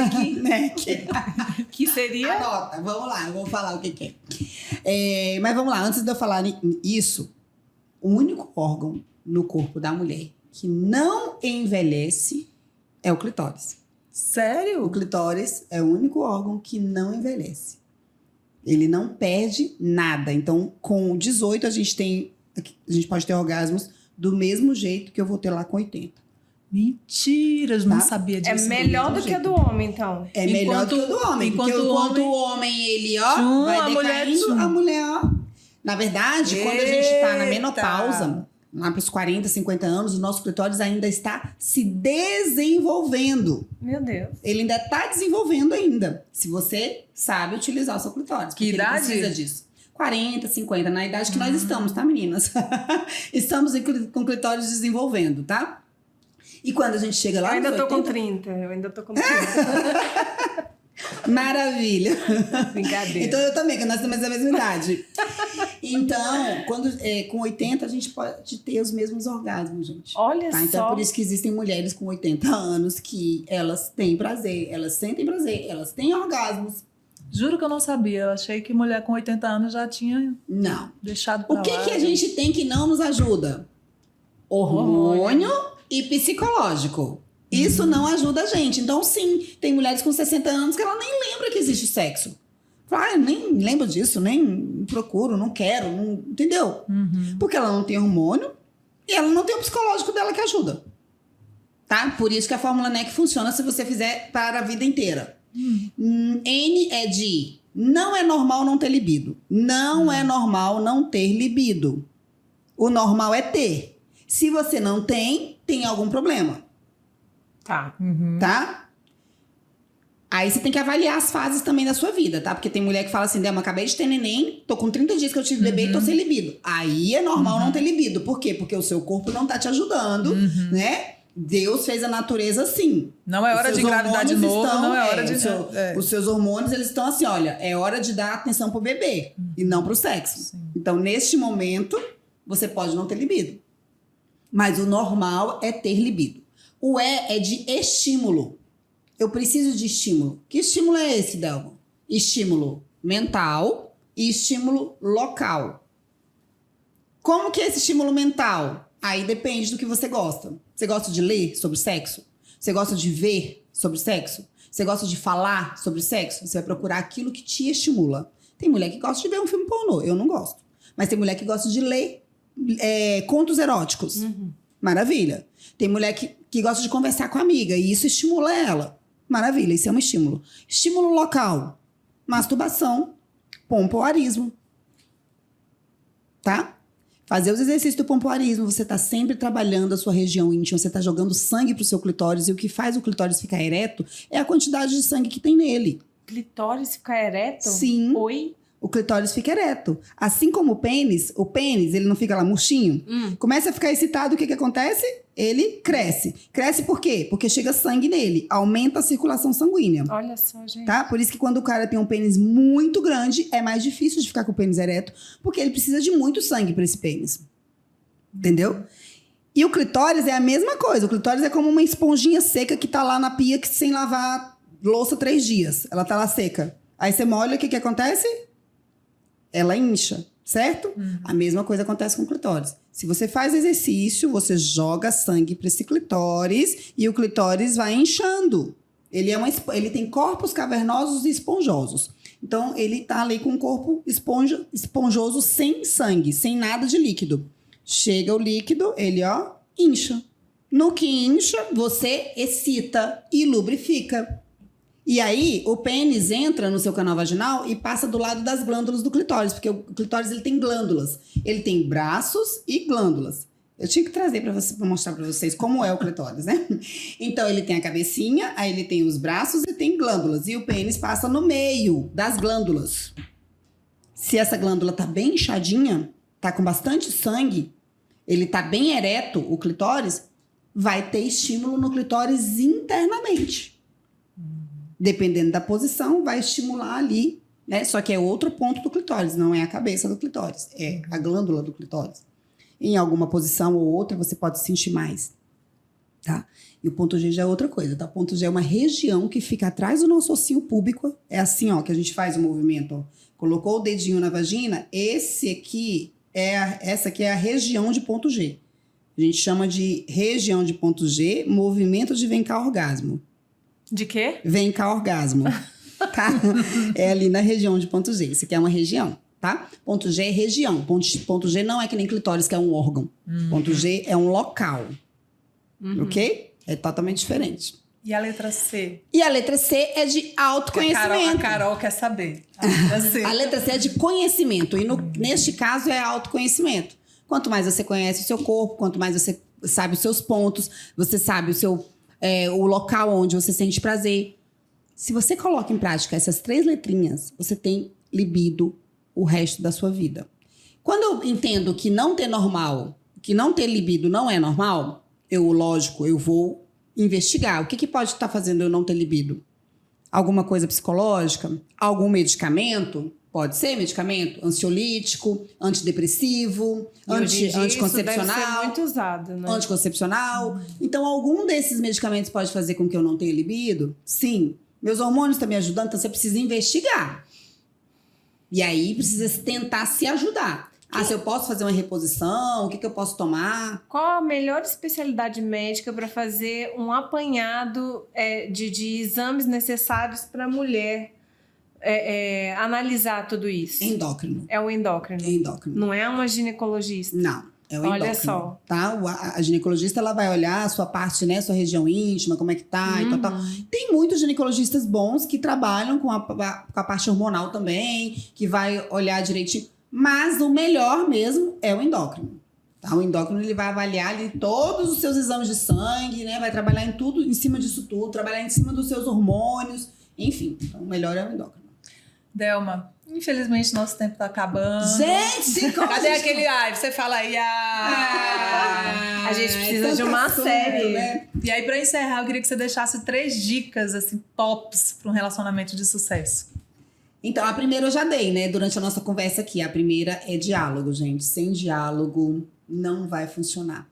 tenho. NEC. Que seria... Anota. Vamos lá. Eu vou falar o que é. Mas vamos lá. Antes de eu falar isso... O único órgão no corpo da mulher que não envelhece é o clitóris. Sério? O clitóris é o único órgão que não envelhece. Ele não perde nada. Então, com 18, a gente pode ter orgasmos do mesmo jeito que eu vou ter lá com 80. Mentira, eu não sabia disso. É melhor do que a do homem, então. É melhor do que o do homem. Porque enquanto o homem, ele, ó, vai decaindo, a mulher, ó... Na verdade, quando a gente está na menopausa, lá para os 40, 50 anos, o nosso clitóris ainda está se desenvolvendo. Meu Deus. Ele ainda está desenvolvendo ainda. Se você sabe utilizar o seu clitóris. Que idade? Ele precisa disso. 40, 50, na idade que nós estamos, tá, meninas? Estamos com o clitóris desenvolvendo, tá? E quando a gente chega lá Eu ainda nos tô 80... com 30. Eu ainda tô com 30. Maravilha. Brincadeira. Então eu também, que nós temos a mesma idade. Então, com 80, a gente pode ter os mesmos orgasmos, gente. Olha tá? Então só. é por isso que existem mulheres com 80 anos que elas têm prazer, elas sentem prazer, elas têm orgasmos. Juro que eu não sabia. Eu achei que mulher com 80 anos já tinha Não. deixado pra O que, lá. que a gente tem que não nos ajuda? Hormônio e psicológico. Isso não ajuda a gente. Então, sim, tem mulheres com 60 anos que ela nem lembra que existe sexo. Fala, eu nem lembro disso, nem procuro, não quero, entendeu? Porque ela não tem hormônio e ela não tem o psicológico dela que ajuda. Tá? Por isso que a fórmula NEC funciona se você fizer para a vida inteira. N é de não é normal não ter libido. Não é normal não ter libido. O normal é ter. Se você não tem, tem algum problema. Tá. Tá? Aí você tem que avaliar as fases também da sua vida, tá? Porque tem mulher que fala assim, Delma, acabei de ter neném, tô com 30 dias que eu tive bebê e tô sem libido. Aí é normal não ter libido. Por quê? Porque o seu corpo não tá te ajudando, né? Deus fez a natureza assim. Não é hora de engravidar de novo, não é hora de... Os seus hormônios, eles estão assim, olha, é hora de dar atenção pro bebê e não pro sexo. Sim. Então, neste momento, você pode não ter libido. Mas o normal é ter libido. O E é de estímulo. Eu preciso de estímulo. Que estímulo é esse, Delma? Estímulo mental e estímulo local. Como que é esse estímulo mental? Aí depende do que você gosta. Você gosta de ler sobre sexo? Você gosta de ver sobre sexo? Você gosta de falar sobre sexo? Você vai procurar aquilo que te estimula. Tem mulher que gosta de ver um filme pornô. Eu não gosto. Mas tem mulher que gosta de ler contos eróticos. Maravilha. Tem mulher que gosta de conversar com a amiga e isso estimula ela. Maravilha, isso é um estímulo. Estímulo local. Masturbação. Pompoarismo. Tá? Fazer os exercícios do pompoarismo, você está sempre trabalhando a sua região íntima, você está jogando sangue pro seu clitóris e o que faz o clitóris ficar ereto é a quantidade de sangue que tem nele. Clitóris ficar ereto? Sim. Oi? O clitóris fica ereto. Assim como o pênis, ele não fica lá murchinho. Começa a ficar excitado, o que acontece? Ele cresce. Cresce por quê? Porque chega sangue nele, aumenta a circulação sanguínea. Olha só, gente. Tá? Por isso que quando o cara tem um pênis muito grande, é mais difícil de ficar com o pênis ereto, porque ele precisa de muito sangue para esse pênis. Entendeu? E o clitóris é a mesma coisa. O clitóris é como uma esponjinha seca que tá lá na pia sem lavar louça 3 dias. Ela tá lá seca. Aí você molha, o que acontece? Ela incha, certo? A mesma coisa acontece com o clitóris. Se você faz exercício, você joga sangue para esse clitóris e o clitóris vai inchando. Ele tem corpos cavernosos e esponjosos. Então, ele tá ali com um corpo esponjoso sem sangue, sem nada de líquido. Chega o líquido, ele, ó, incha. No que incha, você excita e lubrifica. E aí, o pênis entra no seu canal vaginal e passa do lado das glândulas do clitóris, porque o clitóris ele tem glândulas. Ele tem braços e glândulas. Eu tinha que trazer pra mostrar pra vocês como é o clitóris, né? Então, ele tem a cabecinha, aí ele tem os braços e tem glândulas. E o pênis passa no meio das glândulas. Se essa glândula tá bem inchadinha, tá com bastante sangue, ele tá bem ereto, o clitóris, vai ter estímulo no clitóris internamente. Dependendo da posição, vai estimular ali, né? Só que é outro ponto do clitóris, não é a cabeça do clitóris, é a glândula do clitóris. Em alguma posição ou outra, você pode sentir mais, tá? E o ponto G já é outra coisa, tá? O ponto G é uma região que fica atrás do nosso ossinho púbico. É assim, ó, que a gente faz o movimento, ó. Colocou o dedinho na vagina, essa aqui é a região de ponto G. A gente chama de região de ponto G, movimento de vem cá orgasmo. De quê? Vem cá orgasmo, tá? É ali na região de ponto G. Isso aqui é uma região. Tá? Ponto G é região. Ponto G não é que nem clitóris, que é um órgão. Ponto G é um local. Ok? É totalmente diferente. E a letra C? E a letra C é de autoconhecimento. A Carol quer saber. A letra C. A letra C é de conhecimento. E neste caso é autoconhecimento. Quanto mais você conhece o seu corpo, quanto mais você sabe os seus pontos, você sabe o local onde você sente prazer. Se você coloca em prática essas 3 letrinhas, você tem libido o resto da sua vida. Quando eu entendo que não ter libido não é normal, eu vou investigar. O que pode estar fazendo eu não ter libido? Alguma coisa psicológica? Algum medicamento? Pode ser medicamento ansiolítico, antidepressivo, anticoncepcional. Deve ser muito usado, né? Anticoncepcional. Então, algum desses medicamentos pode fazer com que eu não tenha libido? Sim. Meus hormônios estão me ajudando, então você precisa investigar. E aí, precisa tentar se ajudar. Se eu posso fazer uma reposição, o que eu posso tomar? Qual a melhor especialidade médica para fazer um apanhado de exames necessários para a mulher analisar tudo isso? Endócrino. É o endócrino. É endócrino. Não é uma ginecologista? Não. É o endócrino. Olha só. Tá? A ginecologista, ela vai olhar a sua parte, né? Sua região íntima, como é que tá e tal. Tem muitos ginecologistas bons que trabalham com a parte hormonal também, que vai olhar direitinho. Mas o melhor mesmo é o endócrino. Tá? O endócrino, ele vai avaliar ali todos os seus exames de sangue, né? Vai trabalhar em tudo, em cima disso tudo, trabalhar em cima dos seus hormônios. Enfim, então o melhor é o endócrino. Delma, infelizmente nosso tempo tá acabando. Gente, cadê aquele ai? Você fala aí, a gente precisa de uma série. Né? E aí, pra encerrar, eu queria que você deixasse 3 dicas, assim, tops para um relacionamento de sucesso. Então, a primeira eu já dei, né? Durante a nossa conversa aqui. A primeira é diálogo, gente. Sem diálogo, não vai funcionar,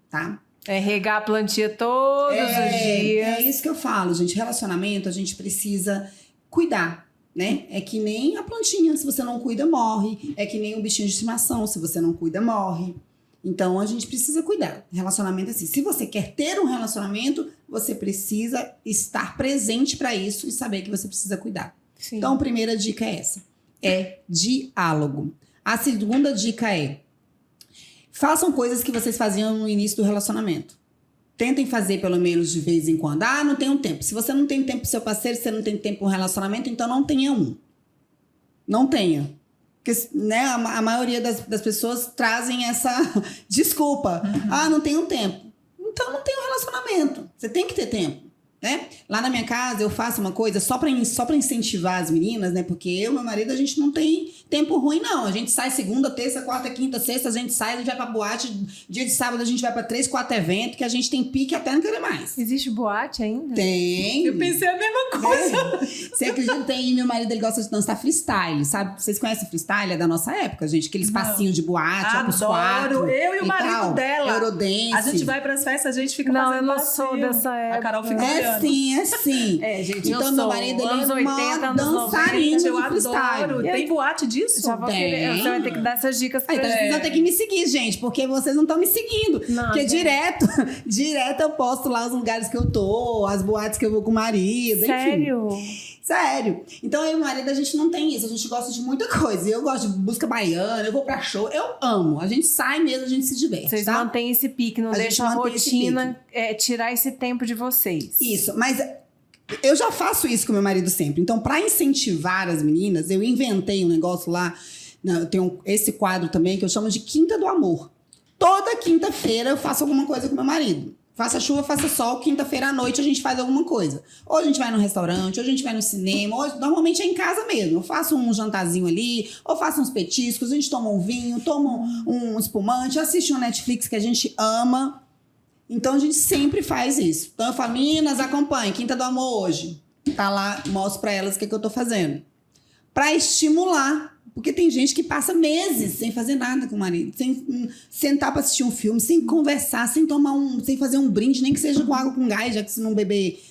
tá? É regar a plantinha todos os dias. É isso que eu falo, gente. Relacionamento, a gente precisa cuidar, né? É que nem a plantinha, se você não cuida, morre. É que nem um bichinho de estimação, se você não cuida, morre. Então, a gente precisa cuidar. Relacionamento é assim. Se você quer ter um relacionamento, você precisa estar presente para isso e saber que você precisa cuidar. Sim. Então, a primeira dica é essa. É diálogo. A segunda dica é: façam coisas que vocês faziam no início do relacionamento. Tentem fazer pelo menos de vez em quando. Não tenho tempo. Se você não tem tempo pro seu parceiro, se você não tem tempo pro relacionamento, então não tenha um. Não tenha. Porque, né, a maioria das pessoas trazem essa desculpa. Não tenho tempo. Então não tem um relacionamento. Você tem que ter tempo. Né? Lá na minha casa eu faço uma coisa só pra incentivar as meninas, né? Porque eu e meu marido, a gente não tem tempo ruim, não. A gente sai segunda, terça, quarta, quinta, sexta, a gente vai pra boate. Dia de sábado a gente vai pra 3, 4 eventos, que a gente tem pique até não querer mais. Existe boate ainda? Tem. Eu pensei a mesma coisa. Você acredita que tem? Meu marido, ele gosta de dançar freestyle, sabe? Vocês conhecem freestyle? É da nossa época, gente. Aqueles passinhos de boate, ó, pros 4. Eu e o marido tal. dela. Eurodance. A gente vai pras festas, a gente fica Não, fazendo eu não passinho. sou dessa época. A Carol fica olhando. É sim. Gente, então, eu meu sou marido, ele anos é 80, uma anos 90. dançarina Eu de freestyle. adoro. Tem boate disso? Já vou querer, você vai ter que dar essas dicas pra Então, gente. vocês vão ter que me seguir, gente, porque vocês não estão me seguindo. Não, porque gente. direto eu posto lá os lugares que eu tô, as boates que eu vou com o marido, Sério? enfim. Sério. Então, eu e o marido, a gente não tem isso. A gente gosta de muita coisa. Eu gosto de música baiana, eu vou pra show. Eu amo. A gente sai mesmo, a gente se diverte, Vocês tá? mantêm esse pique, não A gente deixam a mantém esse rotina tirar esse tempo de vocês. Isso, mas eu já faço isso com meu marido sempre. Então, pra incentivar as meninas, eu inventei um negócio lá. Eu tenho esse quadro também que eu chamo de Quinta do Amor. Toda quinta-feira eu faço alguma coisa com meu marido. Faça chuva, faça sol, quinta-feira à noite a gente faz alguma coisa. Ou a gente vai no restaurante, ou a gente vai no cinema, ou normalmente é em casa mesmo. Eu faço um jantarzinho ali, ou faço uns petiscos, a gente toma um vinho, toma um espumante, assiste um Netflix que a gente ama. Então a gente sempre faz isso. Então eu falo, meninas, acompanhem, Quinta do Amor hoje. Tá lá, mostro pra elas o que eu tô fazendo. Pra estimular. Porque tem gente que passa meses sem fazer nada com o marido, sem sentar pra assistir um filme, sem conversar, sem fazer um brinde, nem que seja com água com gás, já que se não beber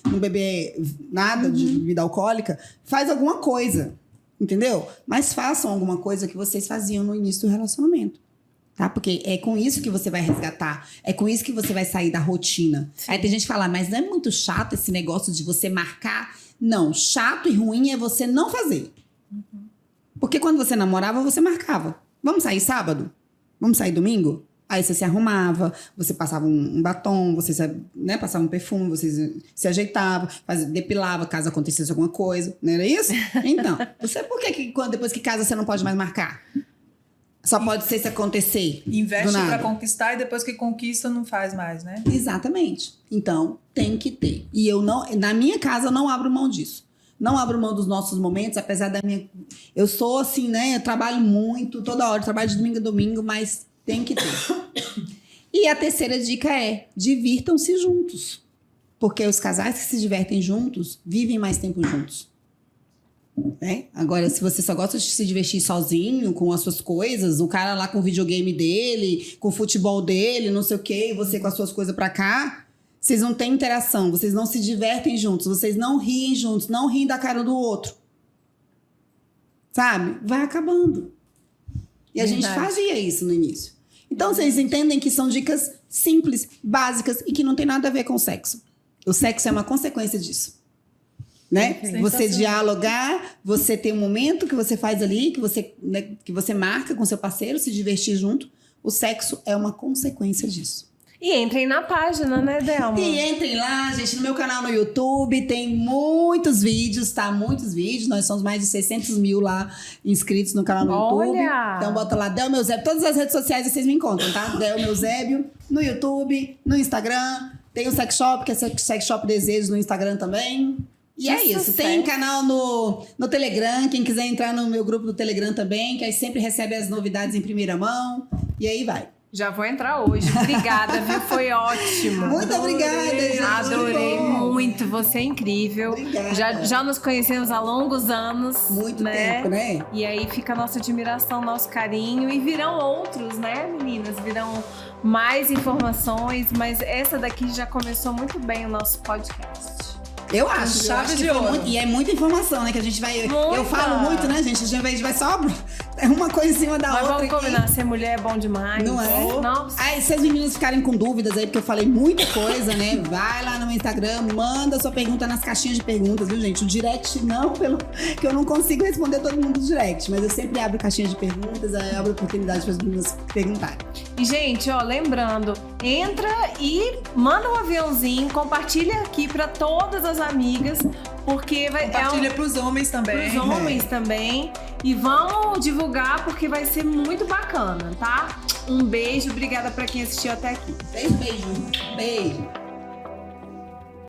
nada de bebida alcoólica, faz alguma coisa, entendeu? Mas façam alguma coisa que vocês faziam no início do relacionamento. Tá? Porque é com isso que você vai resgatar, é com isso que você vai sair da rotina. Sim. Aí tem gente que fala, mas não é muito chato esse negócio de você marcar? Não, chato e ruim é você não fazer. Porque quando você namorava, você marcava. Vamos sair sábado? Vamos sair domingo? Aí você se arrumava, você passava um batom, você passava um perfume, você se ajeitava, depilava caso acontecesse alguma coisa. Não era isso? Então, por que depois que casa você não pode mais marcar? Só pode ser se acontecer. Investe pra conquistar e depois que conquista não faz mais, né? Exatamente. Então, tem que ter. E na minha casa eu não abro mão disso. Não abro mão dos nossos momentos, apesar da minha... Eu sou assim, né? Eu trabalho muito, toda hora. Trabalho de domingo a domingo, mas tem que ter. E a terceira dica é: divirtam-se juntos. Porque os casais que se divertem juntos, vivem mais tempo juntos. Né? Agora, se você só gosta de se divertir sozinho, com as suas coisas, o cara lá com o videogame dele, com o futebol dele, não sei o quê, e você com as suas coisas pra cá... Vocês não têm interação, vocês não se divertem juntos, vocês não riem juntos, não riem da cara do outro. Sabe? Vai acabando. E a gente fazia isso no início. Então, vocês entendem que são dicas simples, básicas e que não tem nada a ver com o sexo. O sexo é uma consequência disso. Né? Você dialogar, você ter um momento que você faz ali, que você marca com seu parceiro, se divertir junto. O sexo é uma consequência disso. E entrem na página, né, Delma? E entrem lá, gente, no meu canal no YouTube, tem muitos vídeos, tá? Muitos vídeos, nós somos mais de 600 mil lá inscritos no canal no YouTube. Então bota lá, Delma Eusébio, todas as redes sociais vocês me encontram, tá? Delma Eusébio, no YouTube, no Instagram, tem o Sex Shop, que é Sex Shop Desejos no Instagram também. E é isso, tem canal no Telegram, quem quiser entrar no meu grupo do Telegram também, que aí sempre recebe as novidades em primeira mão, e aí vai. Já vou entrar hoje. Obrigada, viu? Foi ótimo. Muito obrigada, gente. Adorei muito. Você é incrível. Obrigada. Já nos conhecemos há longos anos. Muito tempo, né? E aí fica a nossa admiração, nosso carinho. E virão outros, né, meninas? Virão mais informações. Mas essa daqui já começou muito bem o nosso podcast. Eu acho. Chave de ouro. E é muita informação, né? Que a gente vai... Eu falo muito, né, gente? A gente vai só... É uma coisa em cima da outra. Mas vamos combinar, ser mulher é bom demais. Não é? Nossa. Aí, se as meninas ficarem com dúvidas aí, porque eu falei muita coisa, né? Vai lá no meu Instagram, manda sua pergunta nas caixinhas de perguntas, viu, gente? O direct não, que eu não consigo responder todo mundo no direct, mas eu sempre abro caixinhas de perguntas, aí abro oportunidade para as meninas perguntarem. E, gente, ó, lembrando, entra e manda um aviãozinho, compartilha aqui para todas as amigas, porque compartilha pros homens também. Pros homens também. E vamos divulgar porque vai ser muito bacana, tá? Um beijo, obrigada pra quem assistiu até aqui. Beijo.